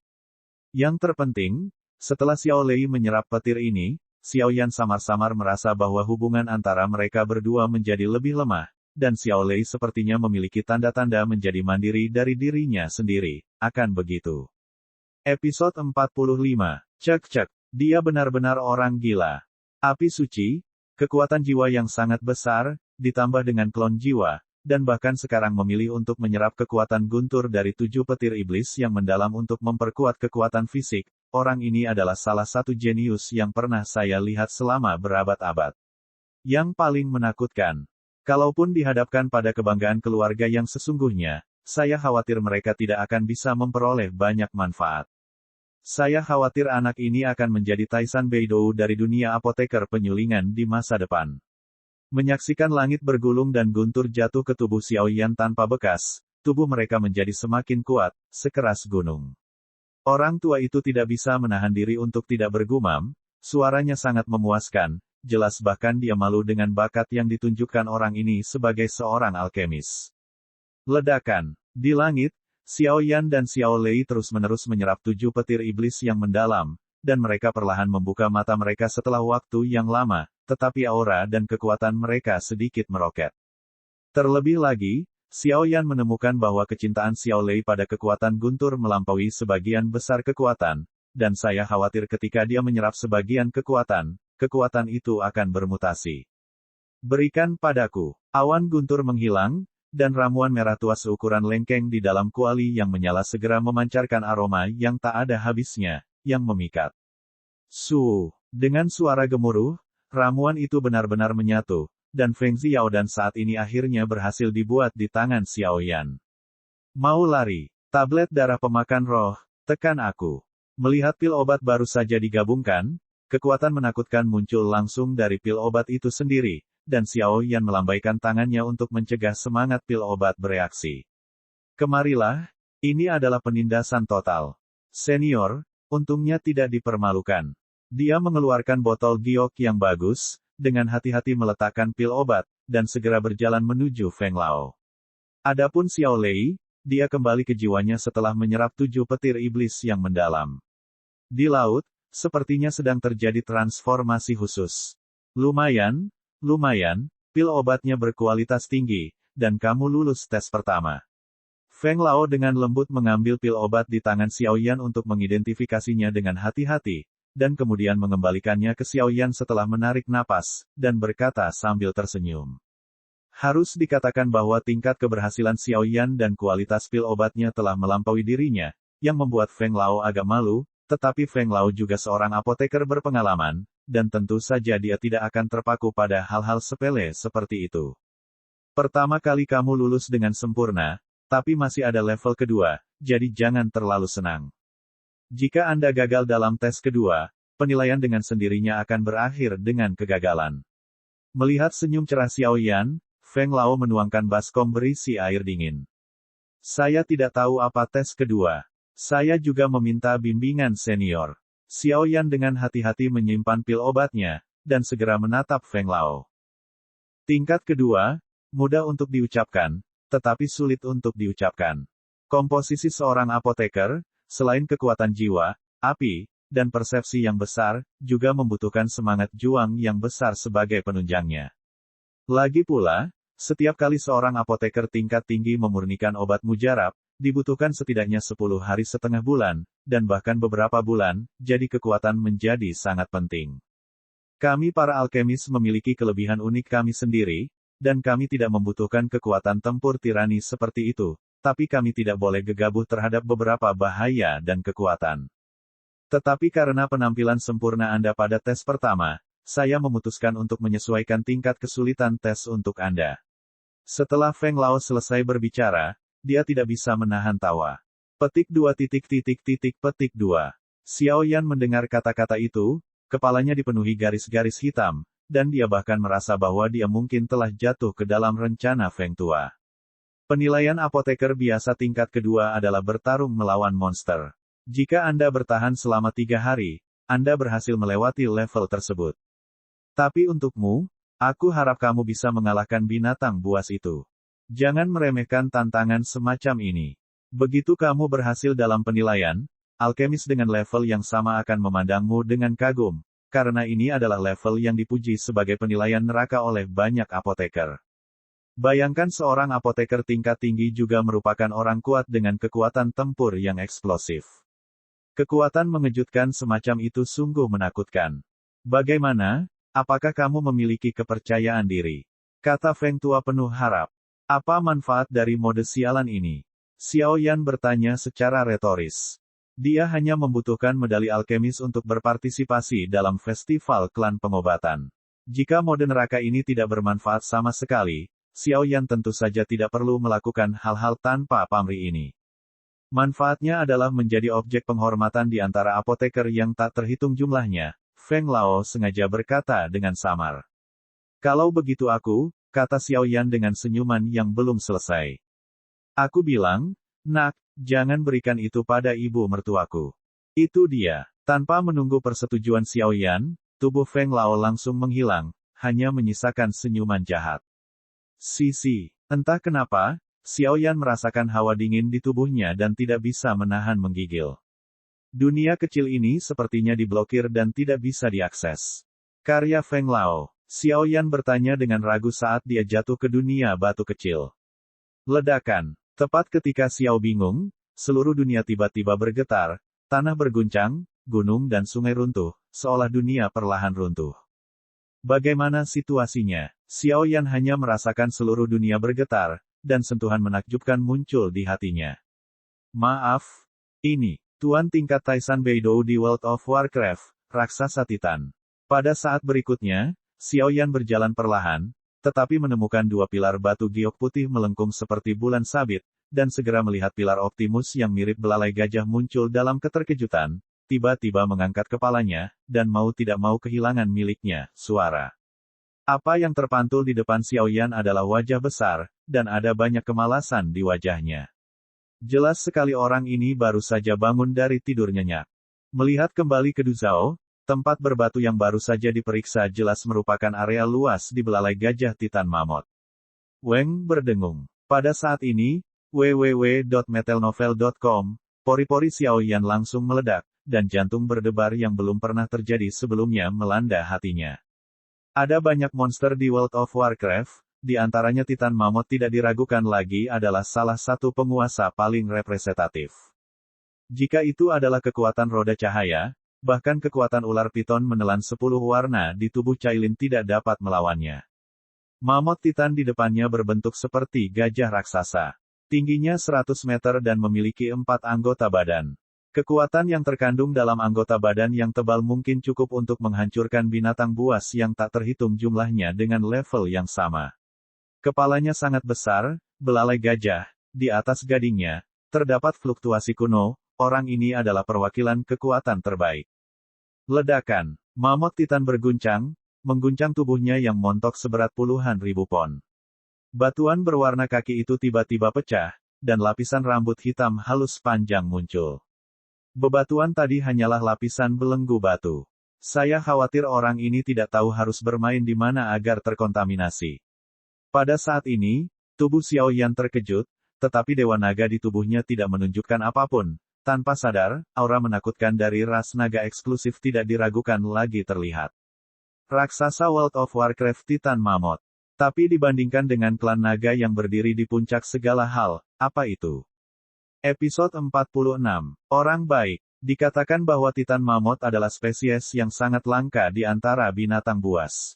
Yang terpenting, setelah Xiao Lei menyerap petir ini, Xiao Yan samar-samar merasa bahwa hubungan antara mereka berdua menjadi lebih lemah, dan Xiao Lei sepertinya memiliki tanda-tanda menjadi mandiri dari dirinya sendiri. Akan begitu. Episode 45. Cek, dia benar-benar orang gila. Api suci, kekuatan jiwa yang sangat besar, ditambah dengan klon jiwa, dan bahkan sekarang memilih untuk menyerap kekuatan guntur dari 7 petir iblis yang mendalam untuk memperkuat kekuatan fisik. Orang ini adalah salah satu jenius yang pernah saya lihat selama berabad-abad. Yang paling menakutkan, kalaupun dihadapkan pada kebanggaan keluarga yang sesungguhnya, saya khawatir mereka tidak akan bisa memperoleh banyak manfaat. Saya khawatir anak ini akan menjadi Taisan Beidou dari dunia apoteker penyulingan di masa depan. Menyaksikan langit bergulung dan guntur jatuh ke tubuh Xiao Yan tanpa bekas, tubuh mereka menjadi semakin kuat, sekeras gunung. Orang tua itu tidak bisa menahan diri untuk tidak bergumam, suaranya sangat memuaskan, jelas bahkan dia malu dengan bakat yang ditunjukkan orang ini sebagai seorang alkemis. Ledakan. Di langit, Xiao Yan dan Xiao Lei terus-menerus menyerap 7 petir iblis yang mendalam, dan mereka perlahan membuka mata mereka setelah waktu yang lama, tetapi aura dan kekuatan mereka sedikit meroket. Terlebih lagi, Xiao Yan menemukan bahwa kecintaan Xiao Lei pada kekuatan guntur melampaui sebagian besar kekuatan, dan saya khawatir ketika dia menyerap sebagian kekuatan itu akan bermutasi. Berikan padaku. Awan guntur menghilang, dan ramuan merah tua seukuran lengkeng di dalam kuali yang menyala segera memancarkan aroma yang tak ada habisnya, yang memikat. Dengan suara gemuruh, ramuan itu benar-benar menyatu, dan Feng Xiao dan saat ini akhirnya berhasil dibuat di tangan Xiao Yan. Mau lari? Tablet darah pemakan roh, tekan aku. Melihat pil obat baru saja digabungkan, kekuatan menakutkan muncul langsung dari pil obat itu sendiri, dan Xiao Yan melambaikan tangannya untuk mencegah semangat pil obat bereaksi. Kemarilah, ini adalah penindasan total. Senior, untungnya tidak dipermalukan. Dia mengeluarkan botol giok yang bagus, dengan hati-hati meletakkan pil obat, dan segera berjalan menuju Feng Lao. Adapun Xiao Lei, dia kembali ke jiwanya setelah menyerap 7 petir iblis yang mendalam. Di laut, sepertinya sedang terjadi transformasi khusus. Lumayan, pil obatnya berkualitas tinggi, dan kamu lulus tes pertama. Feng Lao dengan lembut mengambil pil obat di tangan Xiao Yan untuk mengidentifikasinya dengan hati-hati, dan kemudian mengembalikannya ke Xiao Yan setelah menarik napas, dan berkata sambil tersenyum. Harus dikatakan bahwa tingkat keberhasilan Xiao Yan dan kualitas pil obatnya telah melampaui dirinya, yang membuat Feng Lao agak malu, tetapi Feng Lao juga seorang apoteker berpengalaman, dan tentu saja dia tidak akan terpaku pada hal-hal sepele seperti itu. Pertama kali kamu lulus dengan sempurna, tapi masih ada level kedua, jadi jangan terlalu senang. Jika Anda gagal dalam tes kedua, penilaian dengan sendirinya akan berakhir dengan kegagalan. Melihat senyum cerah Xiao Yan, Feng Lao menuangkan baskom berisi air dingin. Saya tidak tahu apa tes kedua. Saya juga meminta bimbingan senior. Xiao Yan dengan hati-hati menyimpan pil obatnya, dan segera menatap Feng Lao. Tingkat kedua, mudah untuk diucapkan, tetapi sulit untuk diucapkan. Komposisi seorang apoteker, selain kekuatan jiwa, api, dan persepsi yang besar, juga membutuhkan semangat juang yang besar sebagai penunjangnya. Lagi pula, setiap kali seorang apoteker tingkat tinggi memurnikan obat mujarab, dibutuhkan setidaknya 10 hari setengah bulan, dan bahkan beberapa bulan, jadi kekuatan menjadi sangat penting. Kami para alkemis memiliki kelebihan unik kami sendiri, dan kami tidak membutuhkan kekuatan tempur tirani seperti itu, tapi kami tidak boleh gegabah terhadap beberapa bahaya dan kekuatan. Tetapi karena penampilan sempurna Anda pada tes pertama, saya memutuskan untuk menyesuaikan tingkat kesulitan tes untuk Anda. Setelah Feng Lao selesai berbicara, dia tidak bisa menahan tawa. Petik 2. Petik 2. Xiao Yan mendengar kata-kata itu, kepalanya dipenuhi garis-garis hitam, dan dia bahkan merasa bahwa dia mungkin telah jatuh ke dalam rencana Feng Tua. Penilaian apoteker biasa tingkat kedua adalah bertarung melawan monster. Jika Anda bertahan selama 3 hari, Anda berhasil melewati level tersebut. Tapi untukmu, aku harap kamu bisa mengalahkan binatang buas itu. Jangan meremehkan tantangan semacam ini. Begitu kamu berhasil dalam penilaian, alkemis dengan level yang sama akan memandangmu dengan kagum, karena ini adalah level yang dipuji sebagai penilaian neraka oleh banyak apoteker. Bayangkan seorang apoteker tingkat tinggi juga merupakan orang kuat dengan kekuatan tempur yang eksplosif. Kekuatan mengejutkan semacam itu sungguh menakutkan. Bagaimana? Apakah kamu memiliki kepercayaan diri? Kata Feng Tua penuh harap. Apa manfaat dari mode sialan ini? Xiao Yan bertanya secara retoris. Dia hanya membutuhkan medali alkemis untuk berpartisipasi dalam festival klan pengobatan. Jika mode neraka ini tidak bermanfaat sama sekali, Xiao Yan tentu saja tidak perlu melakukan hal-hal tanpa pamrih ini. Manfaatnya adalah menjadi objek penghormatan di antara apoteker yang tak terhitung jumlahnya, Feng Lao sengaja berkata dengan samar. Kalau begitu kata Xiao Yan dengan senyuman yang belum selesai. Aku bilang, nak, jangan berikan itu pada ibu mertuaku. Itu dia. Tanpa menunggu persetujuan Xiao Yan, tubuh Feng Lao langsung menghilang, hanya menyisakan senyuman jahat. Entah kenapa, Xiao Yan merasakan hawa dingin di tubuhnya dan tidak bisa menahan menggigil. Dunia kecil ini sepertinya diblokir dan tidak bisa diakses. Karya Feng Lao. Xiao Yan bertanya dengan ragu saat dia jatuh ke dunia batu kecil. Ledakan. Tepat ketika Xiao bingung, seluruh dunia tiba-tiba bergetar, tanah berguncang, gunung dan sungai runtuh, seolah dunia perlahan runtuh. Bagaimana situasinya? Xiao Yan hanya merasakan seluruh dunia bergetar, dan sentuhan menakjubkan muncul di hatinya. Maaf, ini, Tuan tingkat Taisan Beidou di World of Warcraft, Raksasa Titan. Pada saat berikutnya, Xiao Yan berjalan perlahan, tetapi menemukan 2 pilar batu giok putih melengkung seperti bulan sabit, dan segera melihat pilar Optimus yang mirip belalai gajah muncul dalam keterkejutan, tiba-tiba mengangkat kepalanya, dan mau tidak mau kehilangan miliknya, suara. Apa yang terpantul di depan Xiaoyan adalah wajah besar, dan ada banyak kemalasan di wajahnya. Jelas sekali orang ini baru saja bangun dari tidur nyenyak. Melihat kembali ke Duzhou, tempat berbatu yang baru saja diperiksa jelas merupakan area luas di belalai gajah Titan Mammoth. Weng berdengung. Pada saat ini, www.metelnovel.com, pori-pori Xiaoyan langsung meledak, dan jantung berdebar yang belum pernah terjadi sebelumnya melanda hatinya. Ada banyak monster di World of Warcraft, di antaranya Titan Mammoth tidak diragukan lagi adalah salah satu penguasa paling representatif. Jika itu adalah kekuatan roda cahaya, bahkan kekuatan ular piton menelan 10 warna di tubuh Cailin tidak dapat melawannya. Mammoth Titan di depannya berbentuk seperti gajah raksasa. Tingginya 100 meter dan memiliki 4 anggota badan. Kekuatan yang terkandung dalam anggota badan yang tebal mungkin cukup untuk menghancurkan binatang buas yang tak terhitung jumlahnya dengan level yang sama. Kepalanya sangat besar, belalai gajah, di atas gadingnya, terdapat fluktuasi kuno, orang ini adalah perwakilan kekuatan terbaik. Ledakan, Mammoth Titan berguncang, mengguncang tubuhnya yang montok seberat puluhan ribu pon. Batuan berwarna kaki itu tiba-tiba pecah, dan lapisan rambut hitam halus panjang muncul. Bebatuan tadi hanyalah lapisan belenggu batu. Saya khawatir orang ini tidak tahu harus bermain di mana agar terkontaminasi. Pada saat ini, tubuh Xiaoyan terkejut, tetapi Dewa Naga di tubuhnya tidak menunjukkan apapun. Tanpa sadar, aura menakutkan dari ras naga eksklusif tidak diragukan lagi terlihat. Raksasa World of Warcraft Titan Mammoth. Tapi dibandingkan dengan klan naga yang berdiri di puncak segala hal, apa itu? Episode 46. Orang baik. Dikatakan bahwa Titan Mammoth adalah spesies yang sangat langka di antara binatang buas.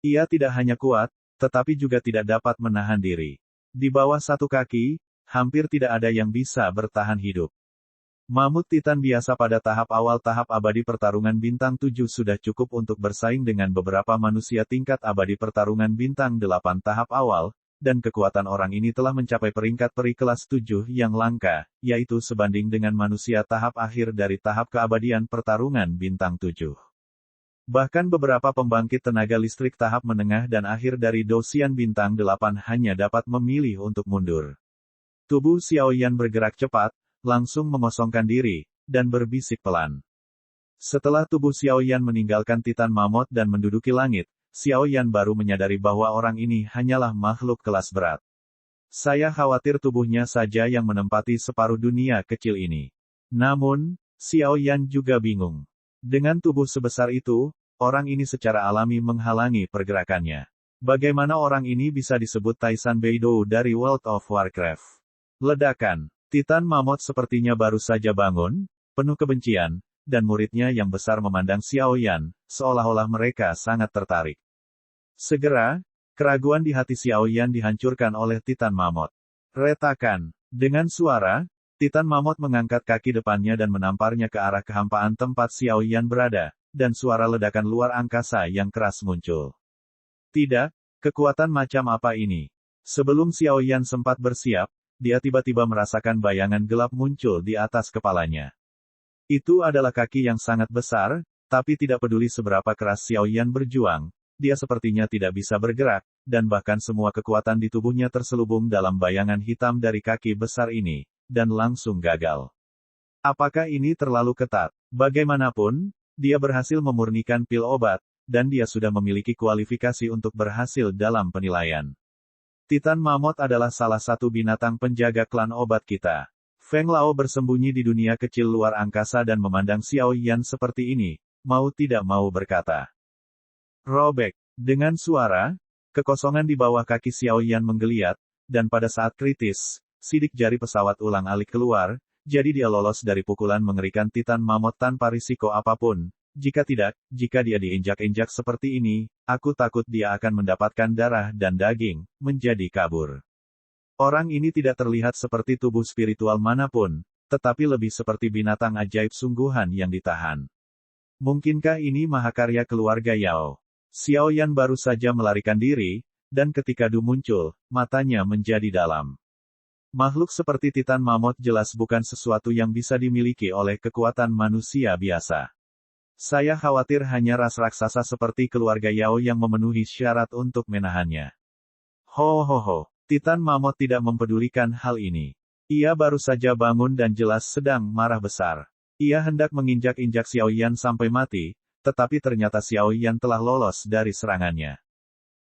Ia tidak hanya kuat, tetapi juga tidak dapat menahan diri. Di bawah satu kaki, hampir tidak ada yang bisa bertahan hidup. Mammoth Titan biasa pada tahap awal tahap abadi pertarungan bintang 7 sudah cukup untuk bersaing dengan beberapa manusia tingkat abadi pertarungan bintang 8 tahap awal, dan kekuatan orang ini telah mencapai peringkat peri kelas 7 yang langka, yaitu sebanding dengan manusia tahap akhir dari tahap keabadian pertarungan bintang 7. Bahkan beberapa pembangkit tenaga listrik tahap menengah dan akhir dari Dosian bintang 8 hanya dapat memilih untuk mundur. Tubuh Xiaoyan bergerak cepat, langsung mengosongkan diri, dan berbisik pelan. Setelah tubuh Xiaoyan meninggalkan Titan Mammoth dan menduduki langit, Xiaoyan baru menyadari bahwa orang ini hanyalah makhluk kelas berat. Saya khawatir tubuhnya saja yang menempati separuh dunia kecil ini. Namun, Xiaoyan juga bingung. Dengan tubuh sebesar itu, orang ini secara alami menghalangi pergerakannya. Bagaimana orang ini bisa disebut Taisan Beidou dari World of Warcraft? Ledakan. Titan Mammoth sepertinya baru saja bangun, penuh kebencian, dan muridnya yang besar memandang Xiaoyan, seolah-olah mereka sangat tertarik. Segera, keraguan di hati Xiaoyan dihancurkan oleh Titan Mammoth. Retakan. Dengan suara, Titan Mammoth mengangkat kaki depannya dan menamparnya ke arah kehampaan tempat Xiaoyan berada, dan suara ledakan luar angkasa yang keras muncul. Tidak, kekuatan macam apa ini? Sebelum Xiaoyan sempat bersiap, dia tiba-tiba merasakan bayangan gelap muncul di atas kepalanya. Itu adalah kaki yang sangat besar, tapi tidak peduli seberapa keras Xiaoyan berjuang, dia sepertinya tidak bisa bergerak, dan bahkan semua kekuatan di tubuhnya terselubung dalam bayangan hitam dari kaki besar ini, dan langsung gagal. Apakah ini terlalu ketat? Bagaimanapun, dia berhasil memurnikan pil obat, dan dia sudah memiliki kualifikasi untuk berhasil dalam penilaian. Titan Mammoth adalah salah satu binatang penjaga klan obat kita. Feng Lao bersembunyi di dunia kecil luar angkasa dan memandang Xiaoyan seperti ini, mau tidak mau berkata. Robek. Dengan suara, kekosongan di bawah kaki Xiaoyan menggeliat, dan pada saat kritis, sidik jari pesawat ulang-alik keluar, jadi dia lolos dari pukulan mengerikan Titan Mammoth tanpa risiko apapun. Jika tidak, jika dia diinjak-injak seperti ini, aku takut dia akan mendapatkan darah dan daging, menjadi kabur. Orang ini tidak terlihat seperti tubuh spiritual manapun, tetapi lebih seperti binatang ajaib sungguhan yang ditahan. Mungkinkah ini mahakarya keluarga Yao? Xiaoyan baru saja melarikan diri, dan ketika Du muncul, matanya menjadi dalam. Makhluk seperti Titan Mammoth jelas bukan sesuatu yang bisa dimiliki oleh kekuatan manusia biasa. Saya khawatir hanya ras raksasa seperti keluarga Yao yang memenuhi syarat untuk menahannya. Ho ho ho. Titan Mammoth tidak mempedulikan hal ini. Ia baru saja bangun dan jelas sedang marah besar. Ia hendak menginjak-injak Xiaoyan sampai mati, tetapi ternyata Xiaoyan telah lolos dari serangannya.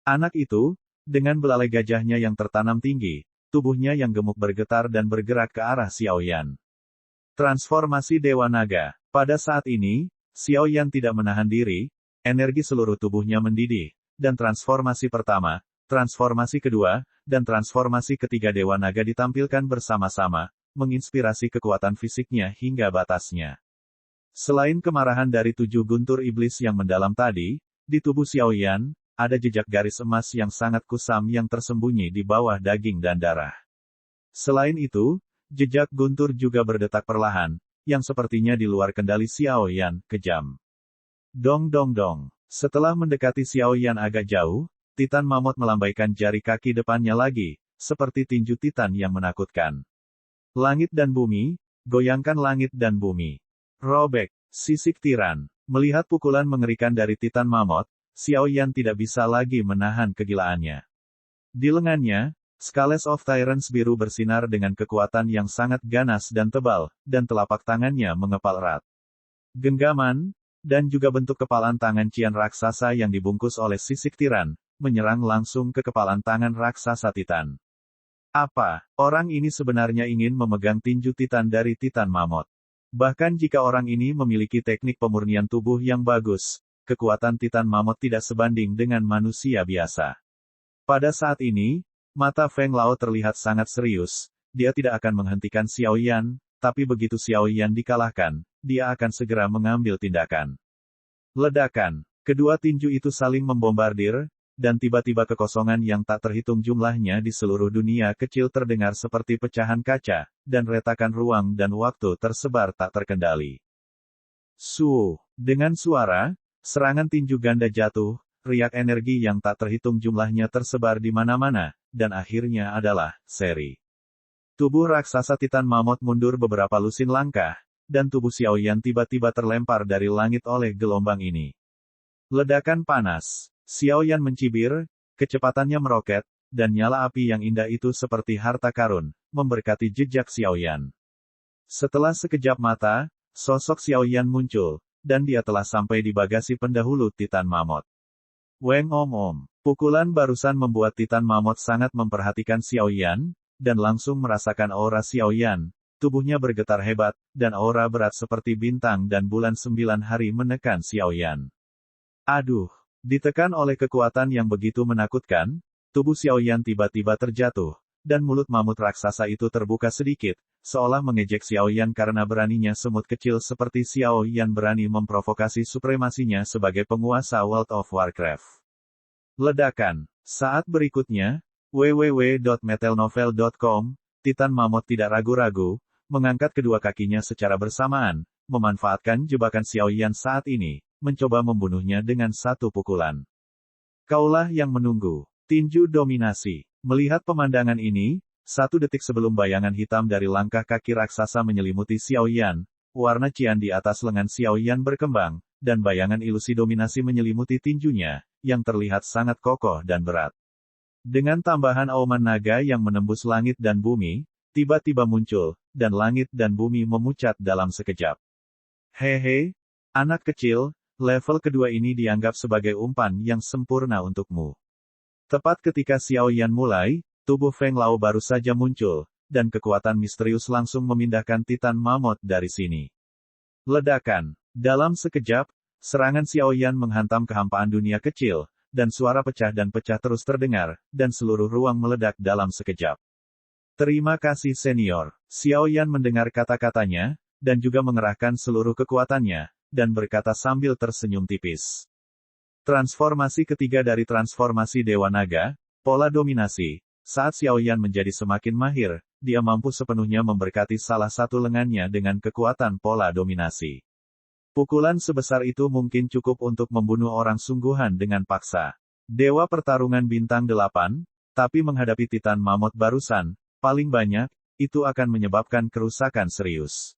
Anak itu, dengan belalai gajahnya yang tertanam tinggi, tubuhnya yang gemuk bergetar dan bergerak ke arah Xiaoyan. Transformasi Dewa Naga. Pada saat ini, Xiaoyan tidak menahan diri, energi seluruh tubuhnya mendidih, dan transformasi pertama, transformasi kedua, dan transformasi ketiga Dewa Naga ditampilkan bersama-sama, menginspirasi kekuatan fisiknya hingga batasnya. Selain kemarahan dari 7 guntur iblis yang mendalam tadi, di tubuh Xiaoyan, ada jejak garis emas yang sangat kusam yang tersembunyi di bawah daging dan darah. Selain itu, jejak guntur juga berdetak perlahan, yang sepertinya di luar kendali Xiaoyan, kejam. Dong dong dong. Setelah mendekati Xiaoyan agak jauh, Titan Mammoth melambaikan jari kaki depannya lagi, seperti tinju Titan yang menakutkan. Langit dan bumi, goyangkan langit dan bumi. Robek, sisik tiran. Melihat pukulan mengerikan dari Titan Mammoth, Xiaoyan tidak bisa lagi menahan kegilaannya. Di lengannya, Scales of Tyrants biru bersinar dengan kekuatan yang sangat ganas dan tebal, dan telapak tangannya mengepal erat. Genggaman, dan juga bentuk kepalan tangan Cian raksasa yang dibungkus oleh sisik tiran, menyerang langsung ke kepalan tangan raksasa Titan. Apa, orang ini sebenarnya ingin memegang tinju Titan dari Titan Mammoth? Bahkan jika orang ini memiliki teknik pemurnian tubuh yang bagus, kekuatan Titan Mammoth tidak sebanding dengan manusia biasa. Pada saat ini, mata Feng Lao terlihat sangat serius, dia tidak akan menghentikan Xiaoyan, tapi begitu Xiaoyan dikalahkan, dia akan segera mengambil tindakan. Ledakan. Kedua tinju itu saling membombardir, dan tiba-tiba kekosongan yang tak terhitung jumlahnya di seluruh dunia kecil terdengar seperti pecahan kaca, dan retakan ruang dan waktu tersebar tak terkendali. Dengan suara, serangan tinju ganda jatuh, riak energi yang tak terhitung jumlahnya tersebar di mana-mana, dan akhirnya adalah seri. Tubuh raksasa Titan Mammoth mundur beberapa lusin langkah, dan tubuh Xiaoyan tiba-tiba terlempar dari langit oleh gelombang ini. Ledakan panas. Xiaoyan mencibir, kecepatannya meroket, dan nyala api yang indah itu seperti harta karun, memberkati jejak Xiaoyan. Setelah sekejap mata, sosok Xiaoyan muncul, dan dia telah sampai di bagasi pendahulu Titan Mammoth. Weng om. Pukulan barusan membuat Titan Mammoth sangat memperhatikan Xiaoyan, dan langsung merasakan aura Xiaoyan, tubuhnya bergetar hebat, dan aura berat seperti bintang dan bulan 9 hari menekan Xiaoyan. Aduh, ditekan oleh kekuatan yang begitu menakutkan, tubuh Xiaoyan tiba-tiba terjatuh, dan mulut mamut raksasa itu terbuka sedikit, seolah mengejek Xiaoyan karena beraninya semut kecil seperti Xiaoyan berani memprovokasi supremasinya sebagai penguasa World of Warcraft. Ledakan. Saat berikutnya, www.metelnovel.com, Titan Mammoth tidak ragu-ragu, mengangkat kedua kakinya secara bersamaan, memanfaatkan jebakan Xiaoyan saat ini, mencoba membunuhnya dengan satu pukulan. Kaulah yang menunggu. Tinju dominasi. Melihat pemandangan ini, 1 detik sebelum bayangan hitam dari langkah kaki raksasa menyelimuti Xiaoyan, warna cian di atas lengan Xiaoyan berkembang, dan bayangan ilusi dominasi menyelimuti tinjunya, yang terlihat sangat kokoh dan berat. Dengan tambahan auman naga yang menembus langit dan bumi, tiba-tiba muncul, dan langit dan bumi memucat dalam sekejap. Hehe, anak kecil, level kedua ini dianggap sebagai umpan yang sempurna untukmu. Tepat ketika Xiaoyan mulai, tubuh Feng Lao baru saja muncul, dan kekuatan misterius langsung memindahkan Titan Mammoth dari sini. Ledakan. Dalam sekejap, serangan Xiaoyan menghantam kehampaan dunia kecil, dan suara pecah dan pecah terus terdengar, dan seluruh ruang meledak dalam sekejap. Terima kasih senior. Xiaoyan mendengar kata-katanya, dan juga mengerahkan seluruh kekuatannya, dan berkata sambil tersenyum tipis. Transformasi ketiga dari transformasi Dewa Naga, pola dominasi. Saat Xiaoyan menjadi semakin mahir, dia mampu sepenuhnya memberkati salah satu lengannya dengan kekuatan pola dominasi. Pukulan sebesar itu mungkin cukup untuk membunuh orang sungguhan dengan paksa. Dewa pertarungan bintang 8, tapi menghadapi Titan Mammoth barusan, paling banyak, itu akan menyebabkan kerusakan serius.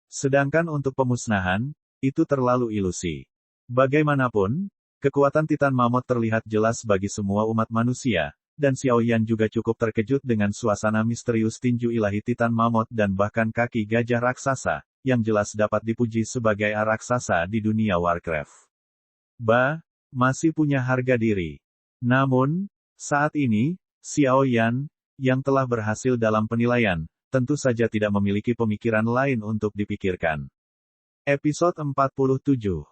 Sedangkan untuk pemusnahan, Itu terlalu ilusi. Bagaimanapun, kekuatan Titan Mammoth terlihat jelas bagi semua umat manusia, dan Xiao Yan juga cukup terkejut dengan suasana misterius tinju ilahi Titan Mammoth dan bahkan kaki gajah raksasa, yang jelas dapat dipuji sebagai raksasa di dunia Warcraft. Masih punya harga diri. Namun, saat ini, Xiao Yan, yang telah berhasil dalam penilaian, tentu saja tidak memiliki pemikiran lain untuk dipikirkan. Episode 47.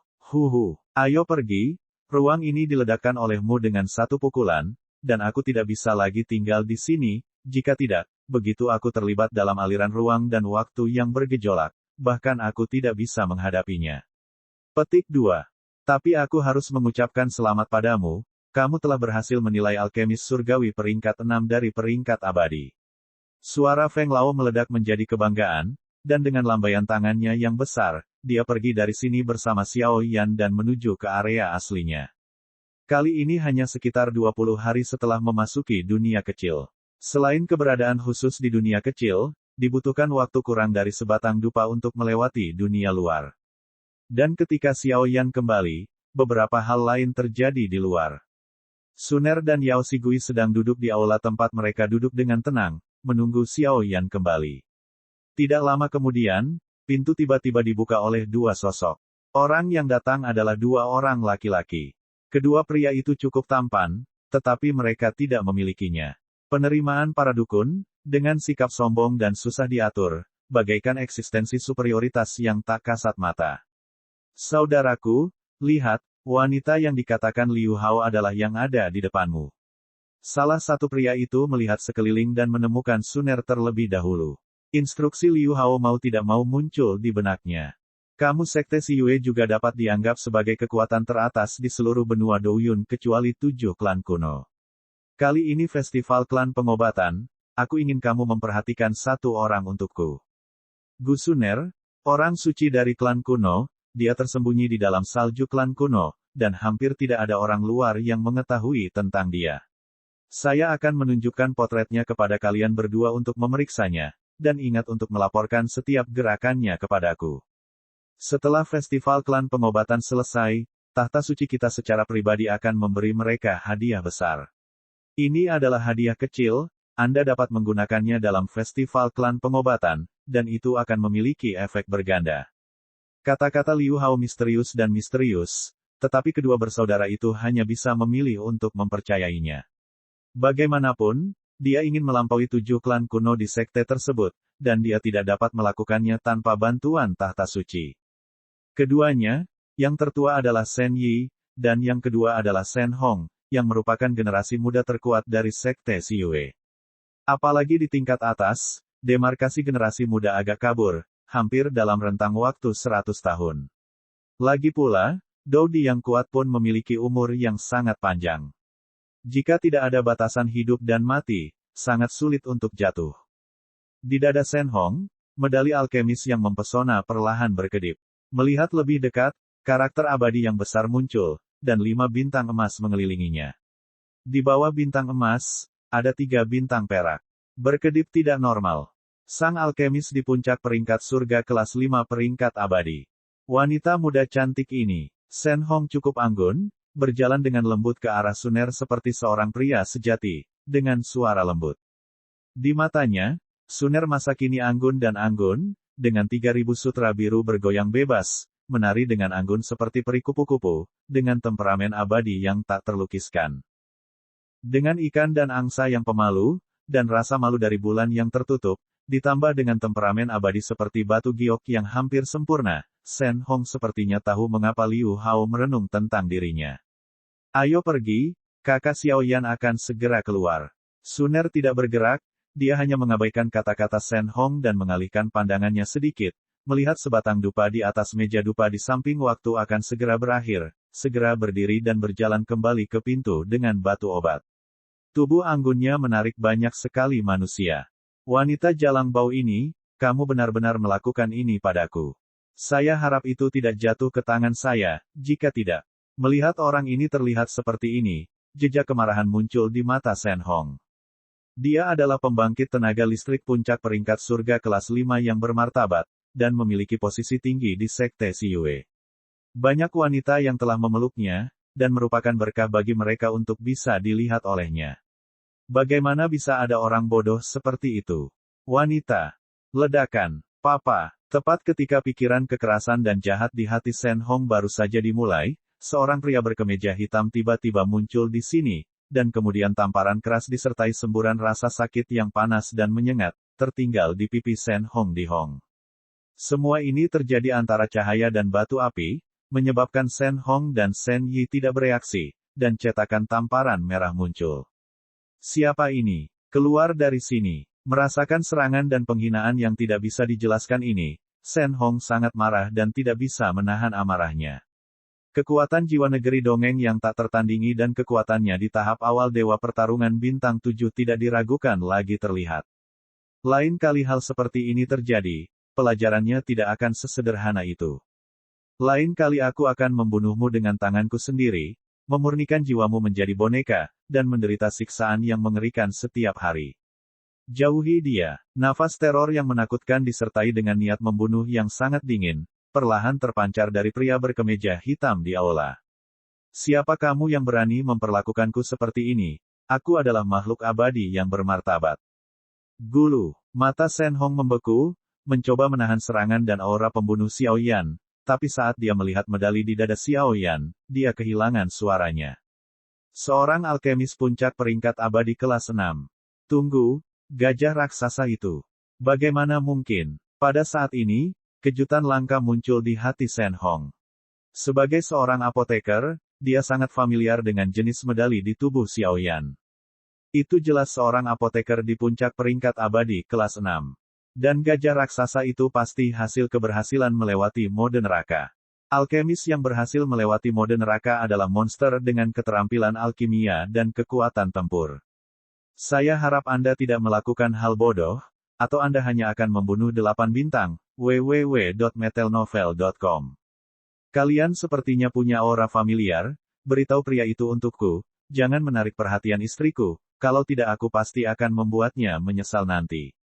Ayo pergi, ruang ini diledakkan olehmu dengan satu pukulan, dan aku tidak bisa lagi tinggal di sini, jika tidak, begitu aku terlibat dalam aliran ruang dan waktu yang bergejolak, bahkan aku tidak bisa menghadapinya. Petik 2. Tapi aku harus mengucapkan selamat padamu, kamu telah berhasil menilai alkemis surgawi peringkat 6 dari peringkat abadi. Suara Feng Lao meledak menjadi kebanggaan, dan dengan lambaian tangannya yang besar, dia pergi dari sini bersama Xiao Yan dan menuju ke area aslinya. Kali ini hanya sekitar 20 hari setelah memasuki dunia kecil. Selain keberadaan khusus di dunia kecil, dibutuhkan waktu kurang dari sebatang dupa untuk melewati dunia luar. Dan ketika Xiao Yan kembali, beberapa hal lain terjadi di luar. Suner dan Yao Shigui sedang duduk di aula tempat mereka duduk dengan tenang, menunggu Xiao Yan kembali. Tidak lama kemudian, pintu tiba-tiba dibuka oleh dua sosok. Orang yang datang adalah dua orang laki-laki. Kedua pria itu cukup tampan, tetapi mereka tidak memilikinya. Penerimaan para dukun, dengan sikap sombong dan susah diatur, bagaikan eksistensi superioritas yang tak kasat mata. Saudaraku, lihat, wanita yang dikatakan Liu Hao adalah yang ada di depanmu. Salah satu pria itu melihat sekeliling dan menemukan Suner terlebih dahulu. Instruksi Liu Hao mau tidak mau muncul di benaknya. Kamu Sekte Xiyue juga dapat dianggap sebagai kekuatan teratas di seluruh benua Douyun kecuali 7 klan kuno. Kali ini festival klan pengobatan, aku ingin kamu memperhatikan satu orang untukku. Gu Suner, orang suci dari klan kuno, dia tersembunyi di dalam salju klan kuno, dan hampir tidak ada orang luar yang mengetahui tentang dia. Saya akan menunjukkan potretnya kepada kalian berdua untuk memeriksanya, dan ingat untuk melaporkan setiap gerakannya kepadaku. Setelah festival klan pengobatan selesai, tahta suci kita secara pribadi akan memberi mereka hadiah besar. Ini adalah hadiah kecil, Anda dapat menggunakannya dalam festival klan pengobatan, dan itu akan memiliki efek berganda. Kata-kata Liu Hao misterius dan misterius, tetapi kedua bersaudara itu hanya bisa memilih untuk mempercayainya. Bagaimanapun, dia ingin melampaui 7 klan kuno di sekte tersebut, dan dia tidak dapat melakukannya tanpa bantuan tahta suci. Keduanya, yang tertua adalah Shen Yi, dan yang kedua adalah Shen Hong, yang merupakan generasi muda terkuat dari sekte Xiyue. Apalagi di tingkat atas, demarkasi generasi muda agak kabur, hampir dalam rentang waktu 100 tahun. Lagi pula, Doudi yang kuat pun memiliki umur yang sangat panjang. Jika tidak ada batasan hidup dan mati, sangat sulit untuk jatuh. Di dada Shen Hong, medali alkemis yang mempesona perlahan berkedip. Melihat lebih dekat, karakter abadi yang besar muncul, dan 5 bintang emas mengelilinginya. Di bawah bintang emas, ada 3 bintang perak. Berkedip tidak normal. Sang alkemis di puncak peringkat surga kelas 5 peringkat abadi. Wanita muda cantik ini, Shen Hong cukup anggun, berjalan dengan lembut ke arah Suner seperti seorang pria sejati, dengan suara lembut. Di matanya, Suner masa kini anggun dan anggun, dengan 3000 sutra biru bergoyang bebas, menari dengan anggun seperti peri kupu-kupu, dengan temperamen abadi yang tak terlukiskan. Dengan ikan dan angsa yang pemalu, dan rasa malu dari bulan yang tertutup, ditambah dengan temperamen abadi seperti batu giok yang hampir sempurna, Shen Hong sepertinya tahu mengapa Liu Hao merenung tentang dirinya. Ayo pergi, kakak Xiao Yan akan segera keluar. Suner tidak bergerak, dia hanya mengabaikan kata-kata Shen Hong dan mengalihkan pandangannya sedikit, melihat sebatang dupa di atas meja dupa di samping waktu akan segera berakhir, segera berdiri dan berjalan kembali ke pintu dengan batu obat. Tubuh anggunnya menarik banyak sekali manusia. Wanita jalang bau ini, kamu benar-benar melakukan ini padaku. Saya harap itu tidak jatuh ke tangan saya, jika tidak. Melihat orang ini terlihat seperti ini, jejak kemarahan muncul di mata Shen Hong. Dia adalah pembangkit tenaga listrik puncak peringkat surga kelas 5 yang bermartabat, dan memiliki posisi tinggi di sekte Xiyue. Banyak wanita yang telah memeluknya, dan merupakan berkah bagi mereka untuk bisa dilihat olehnya. Bagaimana bisa ada orang bodoh seperti itu? Wanita. Ledakan. Papa. Tepat ketika pikiran kekerasan dan jahat di hati Shen Hong baru saja dimulai, seorang pria berkemeja hitam tiba-tiba muncul di sini, dan kemudian tamparan keras disertai semburan rasa sakit yang panas dan menyengat, tertinggal di pipi Shen Hong di Hong. Semua ini terjadi antara cahaya dan batu api, menyebabkan Shen Hong dan Shen Yi tidak bereaksi, dan cetakan tamparan merah muncul. Siapa ini? Keluar dari sini. Merasakan serangan dan penghinaan yang tidak bisa dijelaskan ini, Shen Hong sangat marah dan tidak bisa menahan amarahnya. Kekuatan jiwa negeri dongeng yang tak tertandingi dan kekuatannya di tahap awal Dewa Pertarungan Bintang 7 tidak diragukan lagi terlihat. Lain kali hal seperti ini terjadi, pelajarannya tidak akan sesederhana itu. Lain kali aku akan membunuhmu dengan tanganku sendiri, memurnikan jiwamu menjadi boneka, dan menderita siksaan yang mengerikan setiap hari. Jauhi dia. Nafas teror yang menakutkan disertai dengan niat membunuh yang sangat dingin, perlahan terpancar dari pria berkemeja hitam di aula. Siapa kamu yang berani memperlakukanku seperti ini? Aku adalah makhluk abadi yang bermartabat. Gulu. Mata Shen Hong membeku, mencoba menahan serangan dan aura pembunuh Xiao Yan. Tapi saat dia melihat medali di dada Xiao Yan, dia kehilangan suaranya. Seorang alkemis puncak peringkat abadi kelas 6. Tunggu, gajah raksasa itu. Bagaimana mungkin? Pada saat ini, kejutan langka muncul di hati Shen Hong. Sebagai seorang apoteker, dia sangat familiar dengan jenis medali di tubuh Xiao Yan. Itu jelas seorang apoteker di puncak peringkat abadi kelas 6. Dan gajah raksasa itu pasti hasil keberhasilan melewati mode neraka. Alkemis yang berhasil melewati mode neraka adalah monster dengan keterampilan alkimia dan kekuatan tempur. Saya harap Anda tidak melakukan hal bodoh, atau Anda hanya akan membunuh 8 bintang, www.metelnovel.com. Kalian sepertinya punya aura familiar, beritahu pria itu untukku, jangan menarik perhatian istriku, kalau tidak aku pasti akan membuatnya menyesal nanti.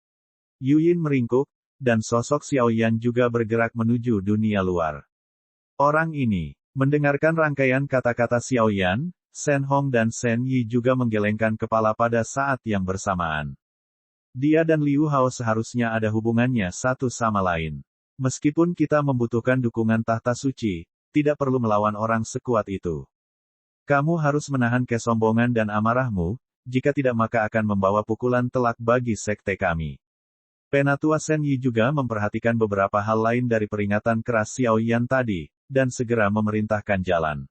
Yuyin meringkuk, dan sosok Xiao Yan juga bergerak menuju dunia luar. Orang ini, mendengarkan rangkaian kata-kata Xiao Yan, Shen Hong dan Shen Yi juga menggelengkan kepala pada saat yang bersamaan. Dia dan Liu Hao seharusnya ada hubungannya satu sama lain. Meskipun kita membutuhkan dukungan tahta suci, tidak perlu melawan orang sekuat itu. Kamu harus menahan kesombongan dan amarahmu, jika tidak maka akan membawa pukulan telak bagi sekte kami. Penatua Shen Yi juga memperhatikan beberapa hal lain dari peringatan keras Xiao Yan tadi, dan segera memerintahkan jalan.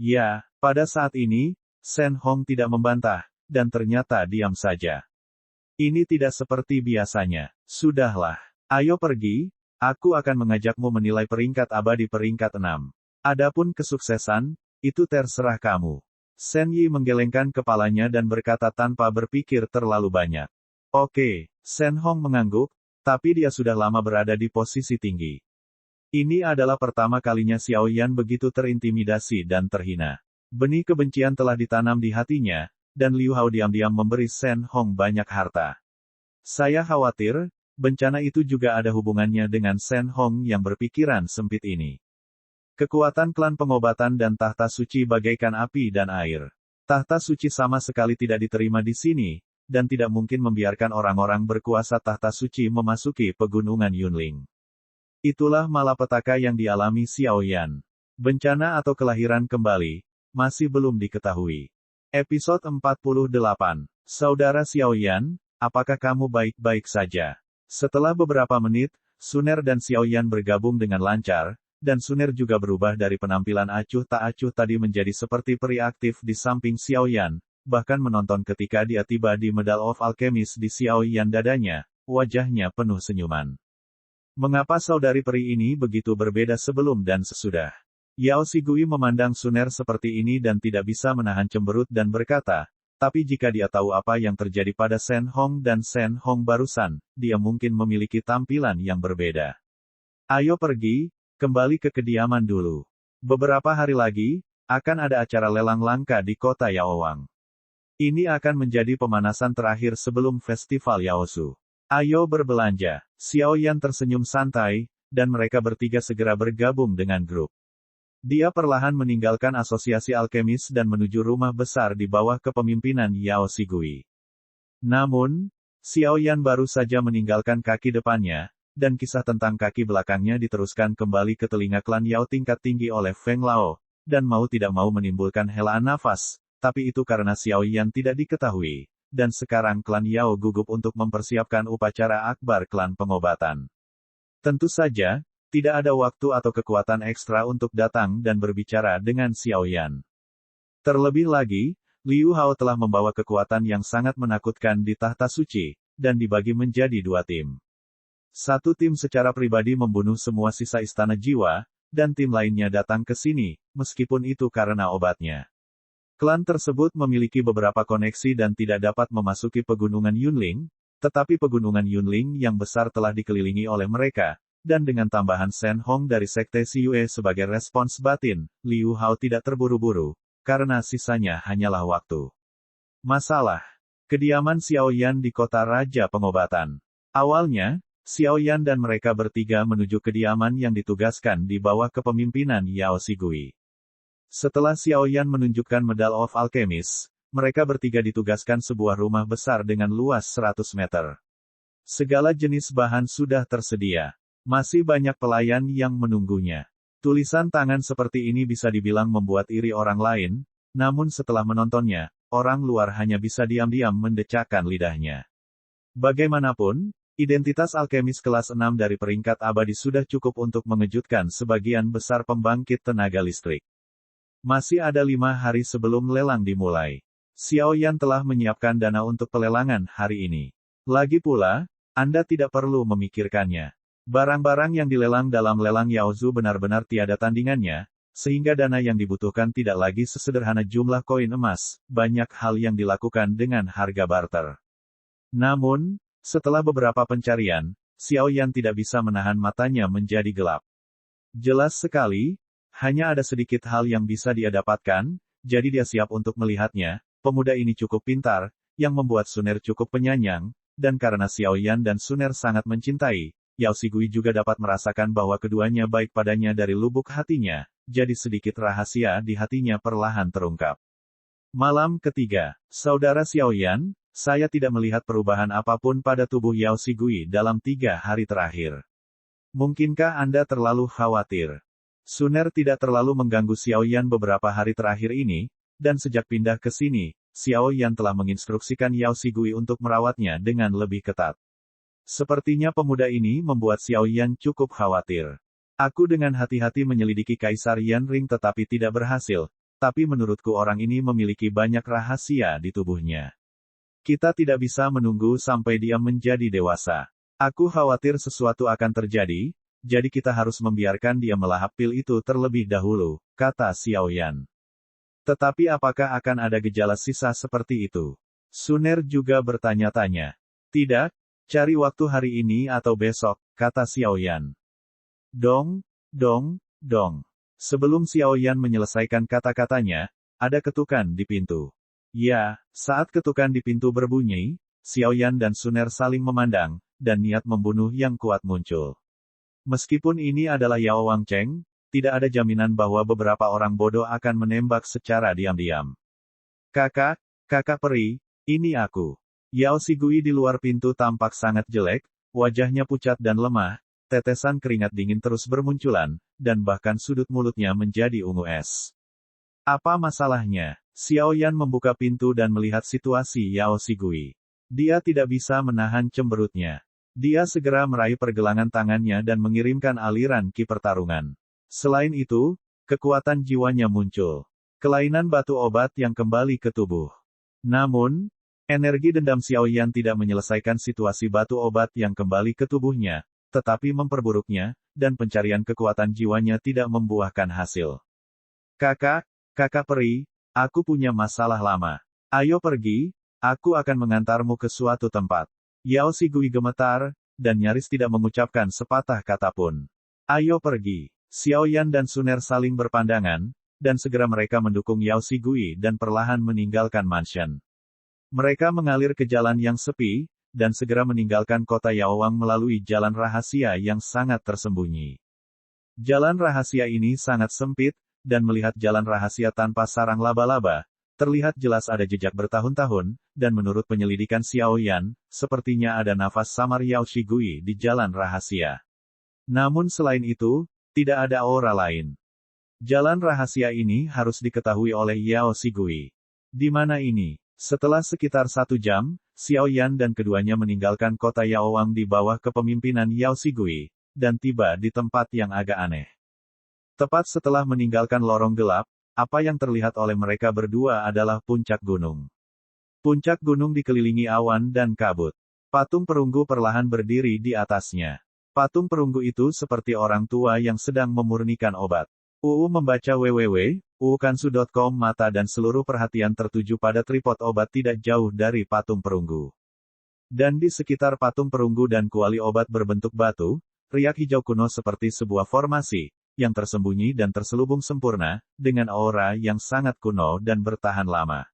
Ya, pada saat ini, Shen Hong tidak membantah, dan ternyata diam saja. Ini tidak seperti biasanya. Sudahlah, ayo pergi, aku akan mengajakmu menilai peringkat abadi peringkat 6. Adapun kesuksesan, itu terserah kamu. Shen Yi menggelengkan kepalanya dan berkata tanpa berpikir terlalu banyak. Oke. Shen Hong mengangguk, tapi dia sudah lama berada di posisi tinggi. Ini adalah pertama kalinya Xiao Yan begitu terintimidasi dan terhina. Benih kebencian telah ditanam di hatinya, dan Liu Hao diam-diam memberi Shen Hong banyak harta. Saya khawatir, bencana itu juga ada hubungannya dengan Shen Hong yang berpikiran sempit ini. Kekuatan klan pengobatan dan tahta suci bagaikan api dan air. Tahta suci sama sekali tidak diterima di sini, dan tidak mungkin membiarkan orang-orang berkuasa tahta suci memasuki pegunungan Yunling. Itulah malapetaka yang dialami Xiao Yan. Bencana atau kelahiran kembali, masih belum diketahui. Episode 48. Saudara Xiao Yan, apakah kamu baik-baik saja? Setelah beberapa menit, Suner dan Xiao Yan bergabung dengan lancar, dan Suner juga berubah dari penampilan acuh tak acuh tadi menjadi seperti peri aktif di samping Xiao Yan. Bahkan menonton ketika dia tiba di Medal of Alchemist di Xiao Yan dadanya, wajahnya penuh senyuman. Mengapa saudari peri ini begitu berbeda sebelum dan sesudah? Yao Xigui memandang Suner seperti ini dan tidak bisa menahan cemberut dan berkata, tapi jika dia tahu apa yang terjadi pada Shen Hong dan Shen Hong barusan, dia mungkin memiliki tampilan yang berbeda. Ayo pergi, kembali ke kediaman dulu. Beberapa hari lagi, akan ada acara lelang langka di kota Yaowang. Ini akan menjadi pemanasan terakhir sebelum festival Yaosu. Ayo berbelanja. Xiao Yan tersenyum santai, dan mereka bertiga segera bergabung dengan grup. Dia perlahan meninggalkan asosiasi alkemis dan menuju rumah besar di bawah kepemimpinan Yao Shigui. Namun, Xiaoyan baru saja meninggalkan kaki depannya, dan kisah tentang kaki belakangnya diteruskan kembali ke telinga klan Yao tingkat tinggi oleh Feng Lao, dan mau tidak mau menimbulkan helaan nafas, tapi itu karena Xiaoyan tidak diketahui, dan sekarang klan Yao gugup untuk mempersiapkan upacara akbar klan pengobatan. Tentu saja, tidak ada waktu atau kekuatan ekstra untuk datang dan berbicara dengan Xiaoyan. Terlebih lagi, Liu Hao telah membawa kekuatan yang sangat menakutkan di tahta suci, dan dibagi menjadi dua tim. Satu tim secara pribadi membunuh semua sisa istana jiwa, dan tim lainnya datang ke sini, meskipun itu karena obatnya. Klan tersebut memiliki beberapa koneksi dan tidak dapat memasuki pegunungan Yunling, tetapi pegunungan Yunling yang besar telah dikelilingi oleh mereka, dan dengan tambahan Shen Hong dari Sekte Xiyue sebagai respons batin, Liu Hao tidak terburu-buru, karena sisanya hanyalah waktu. Masalah. Kediaman Xiaoyan di kota Raja Pengobatan. Awalnya, Xiaoyan dan mereka bertiga menuju kediaman yang ditugaskan di bawah kepemimpinan Yao Shigui. Setelah Xiaoyan menunjukkan Medal of Alchemist, mereka bertiga ditugaskan sebuah rumah besar dengan luas 100 meter. Segala jenis bahan sudah tersedia. Masih banyak pelayan yang menunggunya. Tulisan tangan seperti ini bisa dibilang membuat iri orang lain, namun setelah menontonnya, orang luar hanya bisa diam-diam mendecakkan lidahnya. Bagaimanapun, identitas alkemis kelas 6 dari peringkat abadi sudah cukup untuk mengejutkan sebagian besar pembangkit tenaga listrik. Masih ada 5 hari sebelum lelang dimulai. Xiaoyan telah menyiapkan dana untuk pelelangan hari ini. Lagi pula, Anda tidak perlu memikirkannya. Barang-barang yang dilelang dalam lelang Yaozu benar-benar tiada tandingannya, sehingga dana yang dibutuhkan tidak lagi sesederhana jumlah koin emas, banyak hal yang dilakukan dengan harga barter. Namun, setelah beberapa pencarian, Xiaoyan tidak bisa menahan matanya menjadi gelap. Jelas sekali, hanya ada sedikit hal yang bisa dia dapatkan, jadi dia siap untuk melihatnya. Pemuda ini cukup pintar, yang membuat Suner cukup penyayang, dan karena Xiaoyan dan Suner sangat mencintai, Yao Shigui juga dapat merasakan bahwa keduanya baik padanya dari lubuk hatinya, jadi sedikit rahasia di hatinya perlahan terungkap. Malam ketiga, Saudara Xiaoyan, saya tidak melihat perubahan apapun pada tubuh Yao Shigui dalam 3 hari terakhir. Mungkinkah Anda terlalu khawatir? Suner tidak terlalu mengganggu Xiaoyan beberapa hari terakhir ini, dan sejak pindah ke sini, Xiaoyan telah menginstruksikan Yao Shigui untuk merawatnya dengan lebih ketat. Sepertinya pemuda ini membuat Xiaoyan cukup khawatir. Aku dengan hati-hati menyelidiki Kaisar Yanring tetapi tidak berhasil, tapi menurutku orang ini memiliki banyak rahasia di tubuhnya. Kita tidak bisa menunggu sampai dia menjadi dewasa. Aku khawatir sesuatu akan terjadi, jadi kita harus membiarkan dia melahap pil itu terlebih dahulu, kata Xiaoyan. Tetapi apakah akan ada gejala sisa seperti itu? Suner juga bertanya-tanya. Tidak. Cari waktu hari ini atau besok, kata Xiaoyan. Dong, dong, dong. Sebelum Xiaoyan menyelesaikan kata-katanya, ada ketukan di pintu. Ya, saat ketukan di pintu berbunyi, Xiaoyan dan Suner saling memandang, dan niat membunuh yang kuat muncul. Meskipun ini adalah Yao Wangcheng, tidak ada jaminan bahwa beberapa orang bodoh akan menembak secara diam-diam. Kakak peri, ini aku. Yao Shigui di luar pintu tampak sangat jelek, wajahnya pucat dan lemah, tetesan keringat dingin terus bermunculan, dan bahkan sudut mulutnya menjadi ungu es. Apa masalahnya? Xiaoyan membuka pintu dan melihat situasi Yao Shigui. Dia tidak bisa menahan cemberutnya. Dia segera meraih pergelangan tangannya dan mengirimkan aliran ki pertarungan. Selain itu, kekuatan jiwanya muncul. Kelainan batu obat yang kembali ke tubuh. Namun, energi dendam Xiaoyan tidak menyelesaikan situasi batu obat yang kembali ke tubuhnya, tetapi memperburuknya, dan pencarian kekuatan jiwanya tidak membuahkan hasil. Kakak peri, aku punya masalah lama. Ayo pergi, aku akan mengantarmu ke suatu tempat. Yao Shigui gemetar, dan nyaris tidak mengucapkan sepatah kata pun. Ayo pergi. Xiaoyan dan Suner saling berpandangan, dan segera mereka mendukung Yao Shigui dan perlahan meninggalkan mansion. Mereka mengalir ke jalan yang sepi, dan segera meninggalkan kota Yaowang melalui jalan rahasia yang sangat tersembunyi. Jalan rahasia ini sangat sempit, dan melihat jalan rahasia tanpa sarang laba-laba. Terlihat jelas ada jejak bertahun-tahun, dan menurut penyelidikan Xiao Yan, sepertinya ada nafas samar Yao Shigui di jalan rahasia. Namun selain itu, tidak ada aura lain. Jalan rahasia ini harus diketahui oleh Yao Shigui. Di mana ini? Setelah sekitar 1 jam, Xiao Yan dan keduanya meninggalkan kota Yaowang di bawah kepemimpinan Yao Shigui, dan tiba di tempat yang agak aneh. Tepat setelah meninggalkan lorong gelap, apa yang terlihat oleh mereka berdua adalah puncak gunung. Puncak gunung dikelilingi awan dan kabut. Patung perunggu perlahan berdiri di atasnya. Patung perunggu itu seperti orang tua yang sedang memurnikan obat. Membaca www.uukansu.com. Mata dan seluruh perhatian tertuju pada tripod obat tidak jauh dari patung perunggu. Dan di sekitar patung perunggu dan kuali obat berbentuk batu, riak hijau kuno seperti sebuah formasi, yang tersembunyi dan terselubung sempurna, dengan aura yang sangat kuno dan bertahan lama.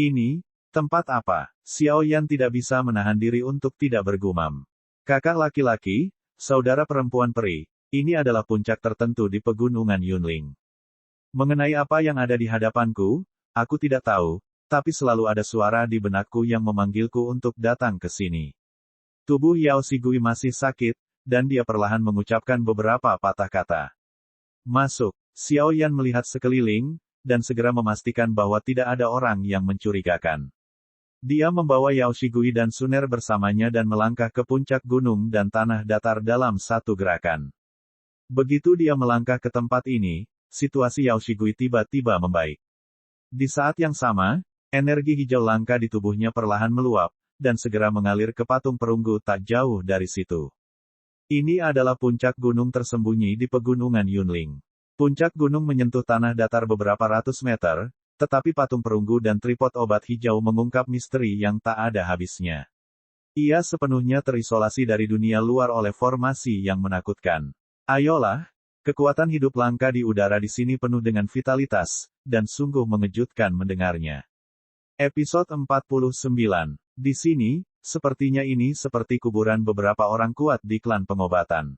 Ini, tempat apa? Xiao Yan tidak bisa menahan diri untuk tidak bergumam. Kakak laki-laki, saudara perempuan peri, ini adalah puncak tertentu di pegunungan Yunling. Mengenai apa yang ada di hadapanku, aku tidak tahu, tapi selalu ada suara di benakku yang memanggilku untuk datang ke sini. Tubuh Yao Shigui masih sakit, dan dia perlahan mengucapkan beberapa patah kata. Masuk. Xiao Yan melihat sekeliling, dan segera memastikan bahwa tidak ada orang yang mencurigakan. Dia membawa Yao Shigui dan Suner bersamanya dan melangkah ke puncak gunung dan tanah datar dalam satu gerakan. Begitu dia melangkah ke tempat ini, situasi Yao Shigui tiba-tiba membaik. Di saat yang sama, energi hijau langka di tubuhnya perlahan meluap, dan segera mengalir ke patung perunggu tak jauh dari situ. Ini adalah puncak gunung tersembunyi di pegunungan Yunling. Puncak gunung menyentuh tanah datar beberapa ratus meter, tetapi patung perunggu dan tripod obat hijau mengungkap misteri yang tak ada habisnya. Ia sepenuhnya terisolasi dari dunia luar oleh formasi yang menakutkan. Ayolah, kekuatan hidup langka di udara di sini penuh dengan vitalitas, dan sungguh mengejutkan mendengarnya. Episode 49. Di sini, sepertinya ini seperti kuburan beberapa orang kuat di klan pengobatan.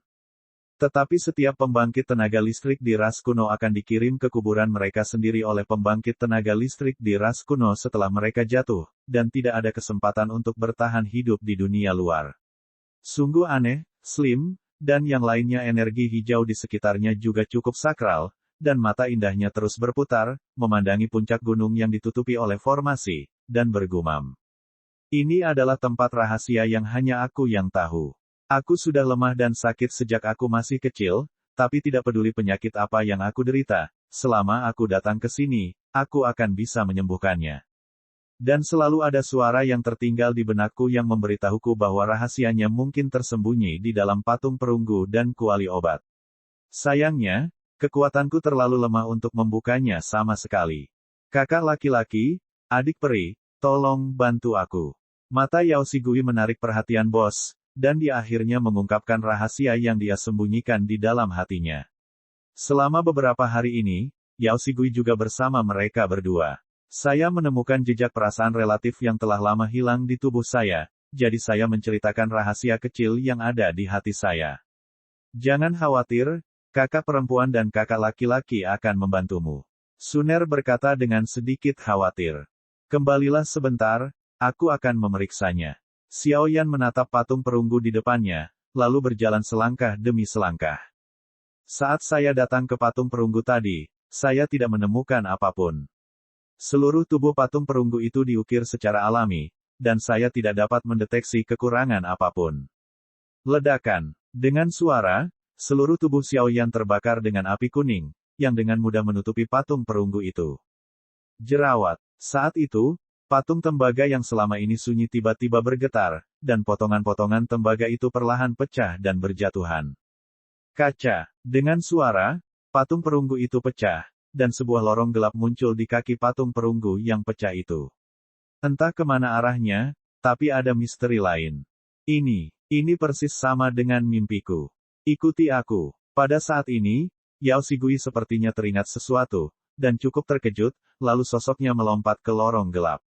Tetapi setiap pembangkit tenaga listrik di ras kuno akan dikirim ke kuburan mereka sendiri oleh pembangkit tenaga listrik di ras kuno setelah mereka jatuh, dan tidak ada kesempatan untuk bertahan hidup di dunia luar. Sungguh aneh, Slim, dan yang lainnya energi hijau di sekitarnya juga cukup sakral, dan mata indahnya terus berputar, memandangi puncak gunung yang ditutupi oleh formasi, dan bergumam. Ini adalah tempat rahasia yang hanya aku yang tahu. Aku sudah lemah dan sakit sejak aku masih kecil, tapi tidak peduli penyakit apa yang aku derita, selama aku datang ke sini, aku akan bisa menyembuhkannya. Dan selalu ada suara yang tertinggal di benakku yang memberitahuku bahwa rahasianya mungkin tersembunyi di dalam patung perunggu dan kuali obat. Sayangnya, kekuatanku terlalu lemah untuk membukanya sama sekali. Kakak laki-laki, adik peri, tolong bantu aku. Mata Yao Shigui menarik perhatian bos, dan dia akhirnya mengungkapkan rahasia yang dia sembunyikan di dalam hatinya. Selama beberapa hari ini, Yao Shigui juga bersama mereka berdua. Saya menemukan jejak perasaan relatif yang telah lama hilang di tubuh saya, jadi saya menceritakan rahasia kecil yang ada di hati saya. Jangan khawatir, kakak perempuan dan kakak laki-laki akan membantumu. Suner berkata dengan sedikit khawatir. Kembalilah sebentar, aku akan memeriksanya. Xiao Yan menatap patung perunggu di depannya, lalu berjalan selangkah demi selangkah. Saat saya datang ke patung perunggu tadi, saya tidak menemukan apapun. Seluruh tubuh patung perunggu itu diukir secara alami, dan saya tidak dapat mendeteksi kekurangan apapun. Ledakan. Dengan suara, seluruh tubuh Xiao Yan terbakar dengan api kuning, yang dengan mudah menutupi patung perunggu itu. Jerawat. Saat itu, patung tembaga yang selama ini sunyi tiba-tiba bergetar, dan potongan-potongan tembaga itu perlahan pecah dan berjatuhan. Kaca. Dengan suara, patung perunggu itu pecah, dan sebuah lorong gelap muncul di kaki patung perunggu yang pecah itu. Entah kemana arahnya, tapi ada misteri lain. Ini persis sama dengan mimpiku. Ikuti aku. Pada saat ini, Yao Shigui sepertinya teringat sesuatu, dan cukup terkejut, lalu sosoknya melompat ke lorong gelap.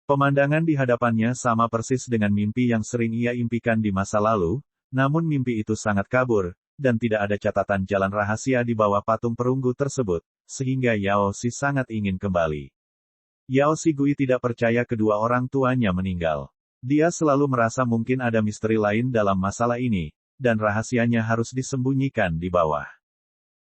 Pemandangan di hadapannya sama persis dengan mimpi yang sering ia impikan di masa lalu, namun mimpi itu sangat kabur, dan tidak ada catatan jalan rahasia di bawah patung perunggu tersebut, sehingga Yao Xi sangat ingin kembali. Yao Xigui tidak percaya kedua orang tuanya meninggal. Dia selalu merasa mungkin ada misteri lain dalam masalah ini, dan rahasianya harus disembunyikan di bawah.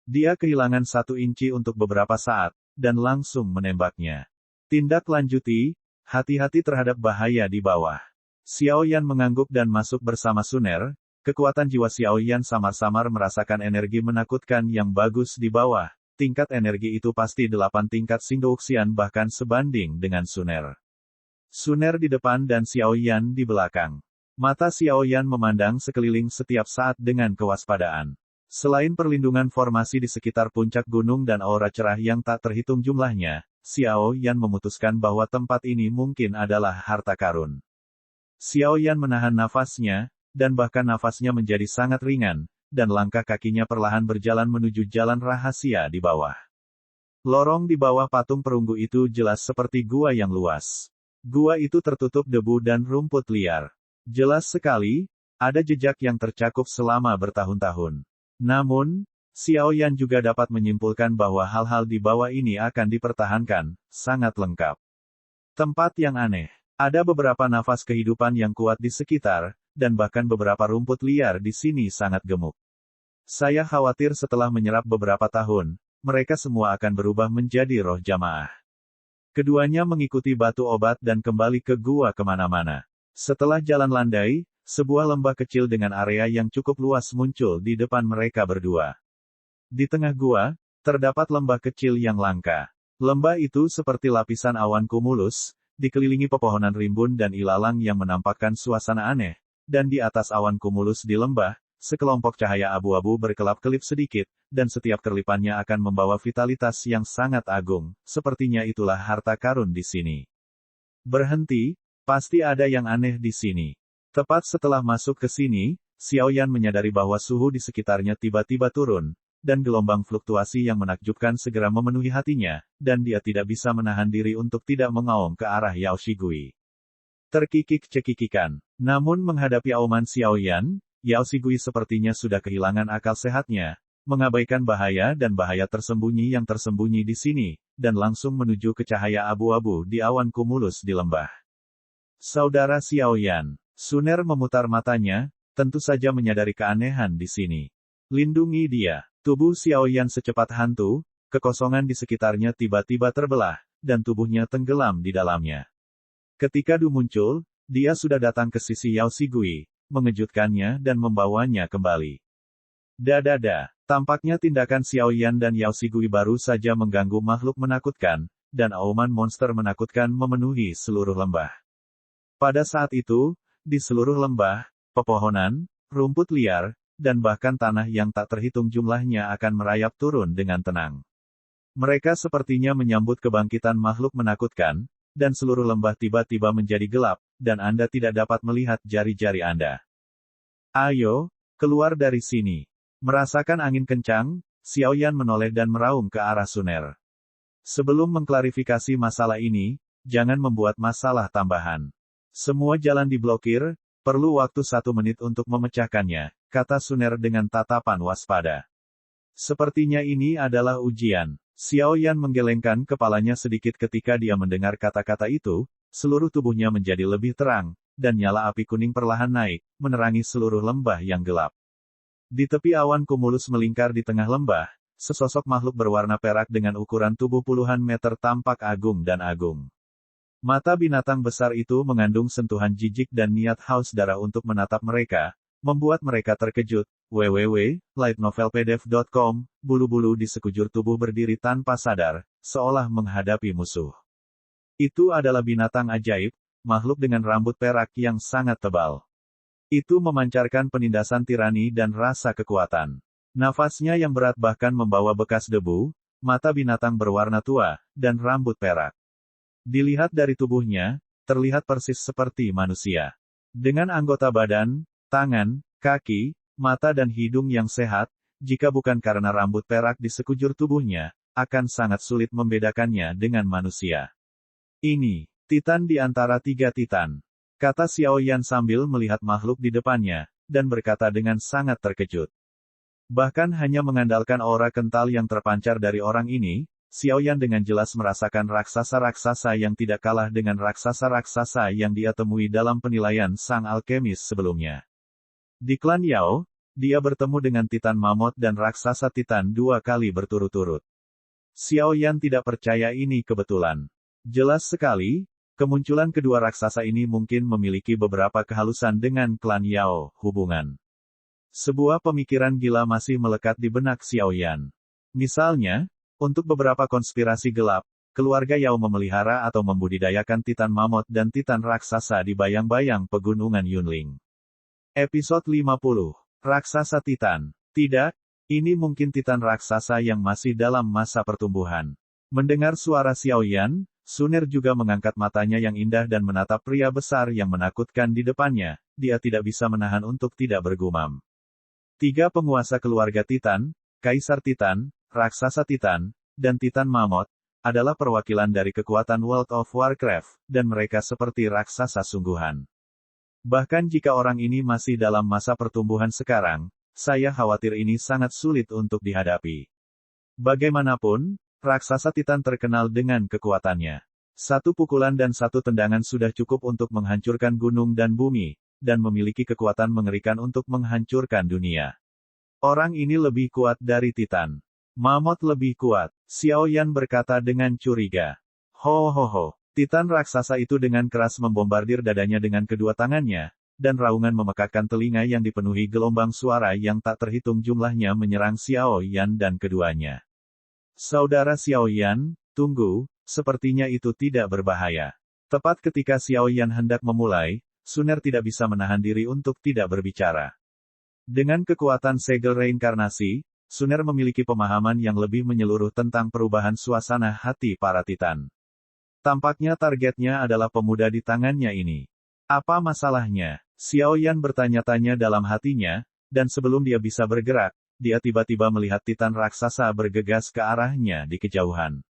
Dia kehilangan 1 inci untuk beberapa saat, dan langsung menembaknya. Tindak lanjuti, hati-hati terhadap bahaya di bawah. Xiao Yan mengangguk dan masuk bersama Suner. Kekuatan jiwa Xiao Yan samar-samar merasakan energi menakutkan yang bagus di bawah. Tingkat energi itu pasti 8 tingkat Xingdouxian bahkan sebanding dengan Suner. Suner di depan dan Xiao Yan di belakang. Mata Xiao Yan memandang sekeliling setiap saat dengan kewaspadaan. Selain perlindungan formasi di sekitar puncak gunung dan aura cerah yang tak terhitung jumlahnya, Xiao Yan memutuskan bahwa tempat ini mungkin adalah harta karun. Xiao Yan menahan nafasnya, dan bahkan nafasnya menjadi sangat ringan, dan langkah kakinya perlahan berjalan menuju jalan rahasia di bawah. Lorong di bawah patung perunggu itu jelas seperti gua yang luas. Gua itu tertutup debu dan rumput liar. Jelas sekali, ada jejak yang tercakup selama bertahun-tahun. Namun, Xiao Yan juga dapat menyimpulkan bahwa hal-hal di bawah ini akan dipertahankan, sangat lengkap. Tempat yang aneh. Ada beberapa nafas kehidupan yang kuat di sekitar, dan bahkan beberapa rumput liar di sini sangat gemuk. Saya khawatir setelah menyerap beberapa tahun, mereka semua akan berubah menjadi roh jamaah. Keduanya mengikuti batu obat dan kembali ke gua kemana-mana. Setelah jalan landai, sebuah lembah kecil dengan area yang cukup luas muncul di depan mereka berdua. Di tengah gua, terdapat lembah kecil yang langka. Lembah itu seperti lapisan awan kumulus, dikelilingi pepohonan rimbun dan ilalang yang menampakkan suasana aneh, dan di atas awan kumulus di lembah, sekelompok cahaya abu-abu berkelap-kelip sedikit, dan setiap kerlipannya akan membawa vitalitas yang sangat agung, sepertinya itulah harta karun di sini. Berhenti, pasti ada yang aneh di sini. Tepat setelah masuk ke sini, Xiao Yan menyadari bahwa suhu di sekitarnya tiba-tiba turun, dan gelombang fluktuasi yang menakjubkan segera memenuhi hatinya, dan dia tidak bisa menahan diri untuk tidak mengaum ke arah Yao Xigui. Terkikik-cekikikan. Namun menghadapi auman Xiao Yan, Yao Xigui sepertinya sudah kehilangan akal sehatnya, mengabaikan bahaya dan bahaya tersembunyi yang tersembunyi di sini, dan langsung menuju ke cahaya abu-abu di awan kumulus di lembah. Saudara Xiao Yan, Suner memutar matanya, tentu saja menyadari keanehan di sini. Lindungi dia. Tubuh Xiao Yan secepat hantu, kekosongan di sekitarnya tiba-tiba terbelah, dan tubuhnya tenggelam di dalamnya. Ketika Du muncul, dia sudah datang ke sisi Yao Xigui, mengejutkannya dan membawanya kembali. Dadada, tampaknya tindakan Xiao Yan dan Yao Xigui baru saja mengganggu makhluk menakutkan, dan auman monster menakutkan memenuhi seluruh lembah. Pada saat itu, di seluruh lembah, pepohonan, rumput liar, dan bahkan tanah yang tak terhitung jumlahnya akan merayap turun dengan tenang. Mereka sepertinya menyambut kebangkitan makhluk menakutkan, dan seluruh lembah tiba-tiba menjadi gelap, dan Anda tidak dapat melihat jari-jari Anda. Ayo, keluar dari sini. Merasakan angin kencang, Xiao Yan menoleh dan meraung ke arah Suner. Sebelum mengklarifikasi masalah ini, jangan membuat masalah tambahan. Semua jalan diblokir, perlu waktu 1 menit untuk memecahkannya, kata Suner dengan tatapan waspada. Sepertinya ini adalah ujian. Xiao Yan menggelengkan kepalanya sedikit ketika dia mendengar kata-kata itu, seluruh tubuhnya menjadi lebih terang, dan nyala api kuning perlahan naik, menerangi seluruh lembah yang gelap. Di tepi awan kumulus melingkar di tengah lembah, sesosok makhluk berwarna perak dengan ukuran tubuh puluhan meter tampak agung dan agung. Mata binatang besar itu mengandung sentuhan jijik dan niat haus darah untuk menatap mereka, membuat mereka terkejut. www.lightnovelpdf.com, bulu-bulu di sekujur tubuh berdiri tanpa sadar, seolah menghadapi musuh. Itu adalah binatang ajaib, makhluk dengan rambut perak yang sangat tebal. Itu memancarkan penindasan tirani dan rasa kekuatan. Nafasnya yang berat bahkan membawa bekas debu, mata binatang berwarna tua, dan rambut perak. Dilihat dari tubuhnya, terlihat persis seperti manusia. Dengan anggota badan, tangan, kaki, mata dan hidung yang sehat, jika bukan karena rambut perak di sekujur tubuhnya, akan sangat sulit membedakannya dengan manusia. Ini, Titan di antara 3 Titan, kata Xiao Yan sambil melihat makhluk di depannya, dan berkata dengan sangat terkejut. Bahkan hanya mengandalkan aura kental yang terpancar dari orang ini, Xiaoyan dengan jelas merasakan raksasa-raksasa yang tidak kalah dengan raksasa-raksasa yang dia temui dalam penilaian sang alkemis sebelumnya. Di klan Yao, dia bertemu dengan Titan Mammoth dan raksasa Titan 2 kali berturut-turut. Xiaoyan tidak percaya ini kebetulan. Jelas sekali, kemunculan kedua raksasa ini mungkin memiliki beberapa kehalusan dengan klan Yao, hubungan. Sebuah pemikiran gila masih melekat di benak Xiaoyan. Misalnya, untuk beberapa konspirasi gelap, keluarga Yao memelihara atau membudidayakan Titan Mammoth dan Titan raksasa di bayang-bayang pegunungan Yunling. Episode 50. Raksasa Titan. Tidak, ini mungkin Titan raksasa yang masih dalam masa pertumbuhan. Mendengar suara Xiaoyan, Suner juga mengangkat matanya yang indah dan menatap pria besar yang menakutkan di depannya. Dia tidak bisa menahan untuk tidak bergumam. 3 penguasa keluarga Titan, Kaisar Titan, Raksasa Titan, dan Titan Mammoth, adalah perwakilan dari kekuatan World of Warcraft, dan mereka seperti raksasa sungguhan. Bahkan jika orang ini masih dalam masa pertumbuhan sekarang, saya khawatir ini sangat sulit untuk dihadapi. Bagaimanapun, raksasa Titan terkenal dengan kekuatannya. 1 pukulan dan 1 tendangan sudah cukup untuk menghancurkan gunung dan bumi, dan memiliki kekuatan mengerikan untuk menghancurkan dunia. Orang ini lebih kuat dari Titan. Mammoth lebih kuat, Xiaoyan berkata dengan curiga. Ho ho ho. Titan raksasa itu dengan keras membombardir dadanya dengan kedua tangannya, dan raungan memekakkan telinga yang dipenuhi gelombang suara yang tak terhitung jumlahnya menyerang Xiaoyan dan keduanya. Saudara Xiaoyan, tunggu, sepertinya itu tidak berbahaya. Tepat ketika Xiaoyan hendak memulai, Suner tidak bisa menahan diri untuk tidak berbicara. Dengan kekuatan segel reinkarnasi, Suner memiliki pemahaman yang lebih menyeluruh tentang perubahan suasana hati para Titan. Tampaknya targetnya adalah pemuda di tangannya ini. Apa masalahnya? Xiaoyan bertanya-tanya dalam hatinya, dan sebelum dia bisa bergerak, dia tiba-tiba melihat Titan raksasa bergegas ke arahnya di kejauhan.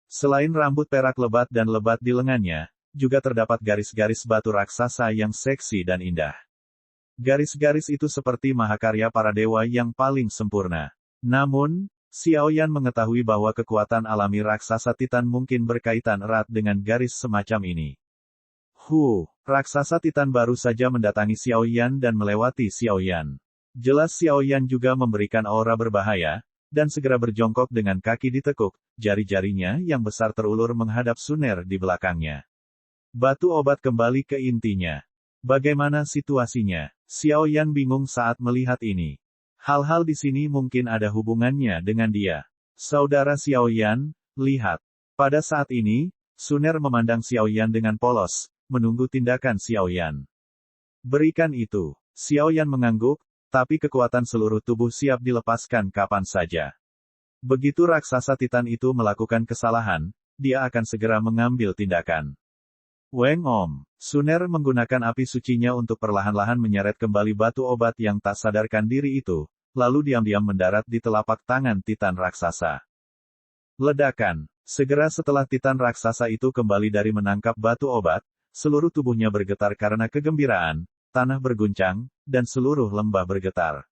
Selain rambut perak lebat dan lebat di lengannya, juga terdapat garis-garis batu raksasa yang seksi dan indah. Garis-garis itu seperti mahakarya para dewa yang paling sempurna. Namun, Xiaoyan mengetahui bahwa kekuatan alami raksasa Titan mungkin berkaitan erat dengan garis semacam ini. Raksasa Titan baru saja mendatangi Xiaoyan dan melewati Xiaoyan. Jelas Xiaoyan juga memberikan aura berbahaya, dan segera berjongkok dengan kaki ditekuk, jari-jarinya yang besar terulur menghadap Suner di belakangnya. Batu obat kembali ke intinya. Bagaimana situasinya? Xiaoyan bingung saat melihat ini. Hal-hal di sini mungkin ada hubungannya dengan dia. Saudara Xiaoyan, lihat. Pada saat ini, Suner memandang Xiaoyan dengan polos, menunggu tindakan Xiaoyan. Berikan itu. Xiaoyan mengangguk, tapi kekuatan seluruh tubuh siap dilepaskan kapan saja. Begitu raksasa Titan itu melakukan kesalahan, dia akan segera mengambil tindakan. Weng Om. Suner menggunakan api sucinya untuk perlahan-lahan menyeret kembali batu obat yang tak sadarkan diri itu, lalu diam-diam mendarat di telapak tangan Titan raksasa. Ledakan. Segera setelah Titan raksasa itu kembali dari menangkap batu obat, seluruh tubuhnya bergetar karena kegembiraan, tanah berguncang, dan seluruh lembah bergetar.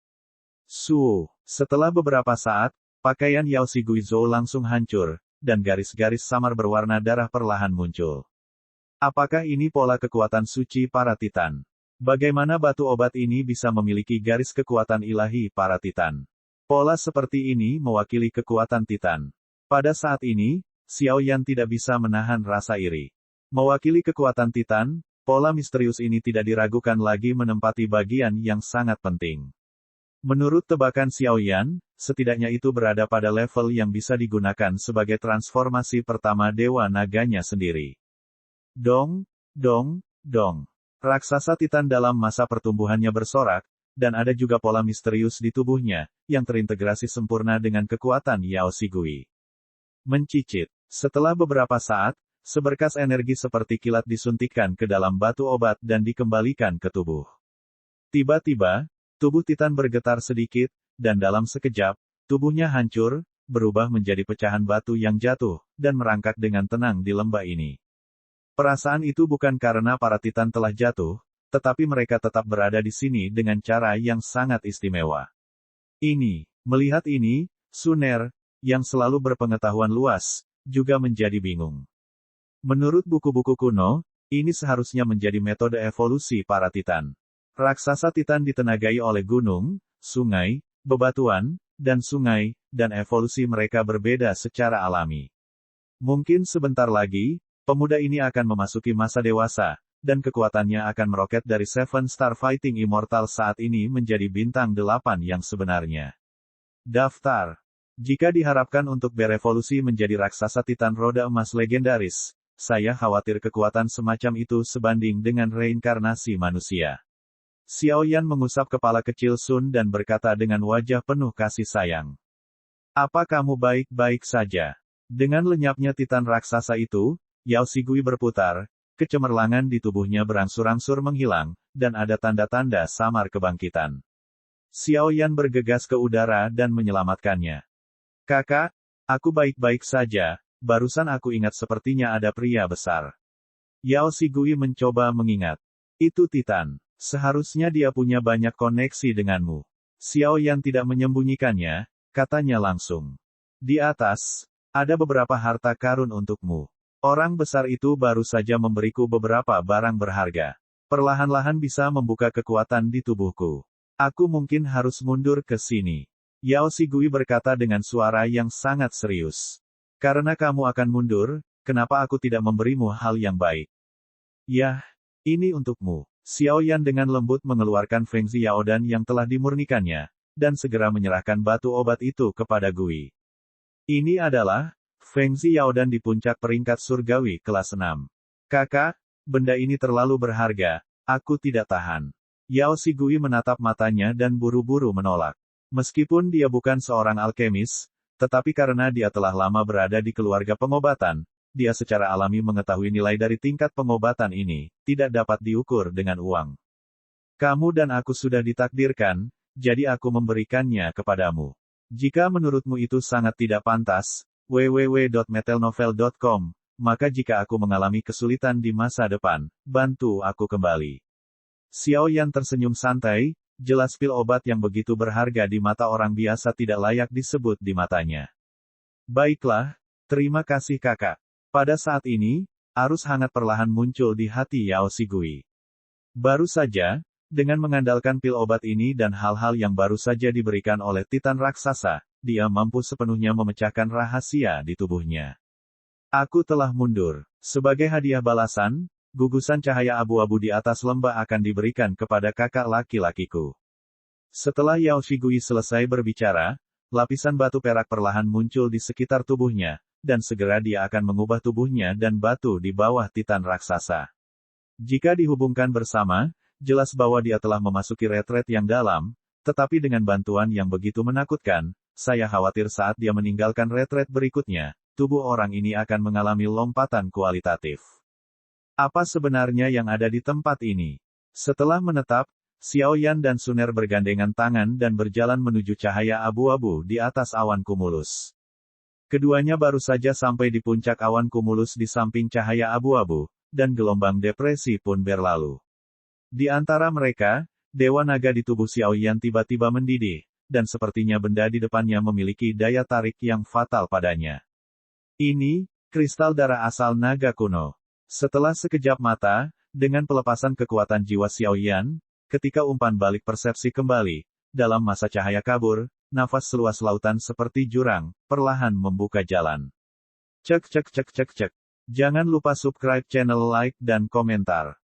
Setelah beberapa saat, pakaian Yao Shiguizhou langsung hancur, dan garis-garis samar berwarna darah perlahan muncul. Apakah ini pola kekuatan suci para Titan? Bagaimana batu obat ini bisa memiliki garis kekuatan ilahi para Titan? Pola seperti ini mewakili kekuatan Titan. Pada saat ini, Xiaoyan tidak bisa menahan rasa iri. Mewakili kekuatan Titan, pola misterius ini tidak diragukan lagi menempati bagian yang sangat penting. Menurut tebakan Xiaoyan, setidaknya itu berada pada level yang bisa digunakan sebagai transformasi pertama Dewa Naganya sendiri. Dong. Raksasa Titan dalam masa pertumbuhannya bersorak, dan ada juga pola misterius di tubuhnya, yang terintegrasi sempurna dengan kekuatan Yao Shigui. Mencicit. Setelah beberapa saat, seberkas energi seperti kilat disuntikkan ke dalam batu obat dan dikembalikan ke tubuh. Tiba-tiba, tubuh Titan bergetar sedikit, dan dalam sekejap, tubuhnya hancur, berubah menjadi pecahan batu yang jatuh, dan merangkak dengan tenang di lembah ini. Perasaan itu bukan karena para Titan telah jatuh, tetapi mereka tetap berada di sini dengan cara yang sangat istimewa. Melihat ini, Suner, yang selalu berpengetahuan luas, juga menjadi bingung. Menurut buku-buku kuno, ini seharusnya menjadi metode evolusi para Titan. Raksasa Titan ditenagai oleh gunung, sungai, bebatuan, dan sungai, dan evolusi mereka berbeda secara alami. Mungkin sebentar lagi, pemuda ini akan memasuki masa dewasa, dan kekuatannya akan meroket dari Seven Star Fighting Immortal saat ini menjadi bintang 8 yang sebenarnya. Daftar. Jika diharapkan untuk berevolusi menjadi raksasa Titan roda emas legendaris, saya khawatir kekuatan semacam itu sebanding dengan reinkarnasi manusia. Xiaoyan mengusap kepala kecil Sun dan berkata dengan wajah penuh kasih sayang. Apa kamu baik-baik saja? Dengan lenyapnya Titan raksasa itu, Yao Shigui berputar, kecemerlangan di tubuhnya berangsur-angsur menghilang, dan ada tanda-tanda samar kebangkitan. Xiaoyan bergegas ke udara dan menyelamatkannya. Kakak, aku baik-baik saja, barusan aku ingat sepertinya ada pria besar. Yao Shigui mencoba mengingat. Itu Titan. Seharusnya dia punya banyak koneksi denganmu. Xiaoyan tidak menyembunyikannya, katanya langsung. Di atas, ada beberapa harta karun untukmu. Orang besar itu baru saja memberiku beberapa barang berharga. Perlahan-lahan bisa membuka kekuatan di tubuhku. Aku mungkin harus mundur ke sini. Yao Shigui berkata dengan suara yang sangat serius. Karena kamu akan mundur, kenapa aku tidak memberimu hal yang baik? Yah, ini untukmu. Xiaoyan dengan lembut mengeluarkan Fengzi Yaodan yang telah dimurnikannya, dan segera menyerahkan batu obat itu kepada Gui. Ini adalah Fengzi Yaodan di puncak peringkat surgawi kelas 6. Kakak, benda ini terlalu berharga, aku tidak tahan. Yao Shigui menatap matanya dan buru-buru menolak. Meskipun dia bukan seorang alkemis, tetapi karena dia telah lama berada di keluarga pengobatan, dia secara alami mengetahui nilai dari tingkat pengobatan ini, tidak dapat diukur dengan uang. Kamu dan aku sudah ditakdirkan, jadi aku memberikannya kepadamu. Jika menurutmu itu sangat tidak pantas, www.metelnovel.com, maka jika aku mengalami kesulitan di masa depan, bantu aku kembali. Xiaoyan tersenyum santai, jelas pil obat yang begitu berharga di mata orang biasa tidak layak disebut di matanya. Baiklah, terima kasih kakak. Pada saat ini, arus hangat perlahan muncul di hati Yao Shigui. Baru saja, dengan mengandalkan pil obat ini dan hal-hal yang baru saja diberikan oleh Titan raksasa, dia mampu sepenuhnya memecahkan rahasia di tubuhnya. Aku telah mundur. Sebagai hadiah balasan, gugusan cahaya abu-abu di atas lembah akan diberikan kepada kakak laki-lakiku. Setelah Yao Shigui selesai berbicara, lapisan batu perak perlahan muncul di sekitar tubuhnya, dan segera dia akan mengubah tubuhnya dan batu di bawah Titan raksasa. Jika dihubungkan bersama, jelas bahwa dia telah memasuki retret yang dalam, tetapi dengan bantuan yang begitu menakutkan, saya khawatir saat dia meninggalkan retret berikutnya, tubuh orang ini akan mengalami lompatan kualitatif. Apa sebenarnya yang ada di tempat ini? Setelah menetap, Xiaoyan dan Suner bergandengan tangan dan berjalan menuju cahaya abu-abu di atas awan kumulus. Keduanya baru saja sampai di puncak awan kumulus di samping cahaya abu-abu, dan gelombang depresi pun berlalu. Di antara mereka, Dewa Naga di tubuh Xiaoyan tiba-tiba mendidih, dan sepertinya benda di depannya memiliki daya tarik yang fatal padanya. Ini, kristal darah asal naga kuno. Setelah sekejap mata, dengan pelepasan kekuatan jiwa Xiaoyan, ketika umpan balik persepsi kembali, dalam masa cahaya kabur, nafas seluas lautan seperti jurang, perlahan membuka jalan. Cek. Jangan lupa subscribe channel, like dan komentar.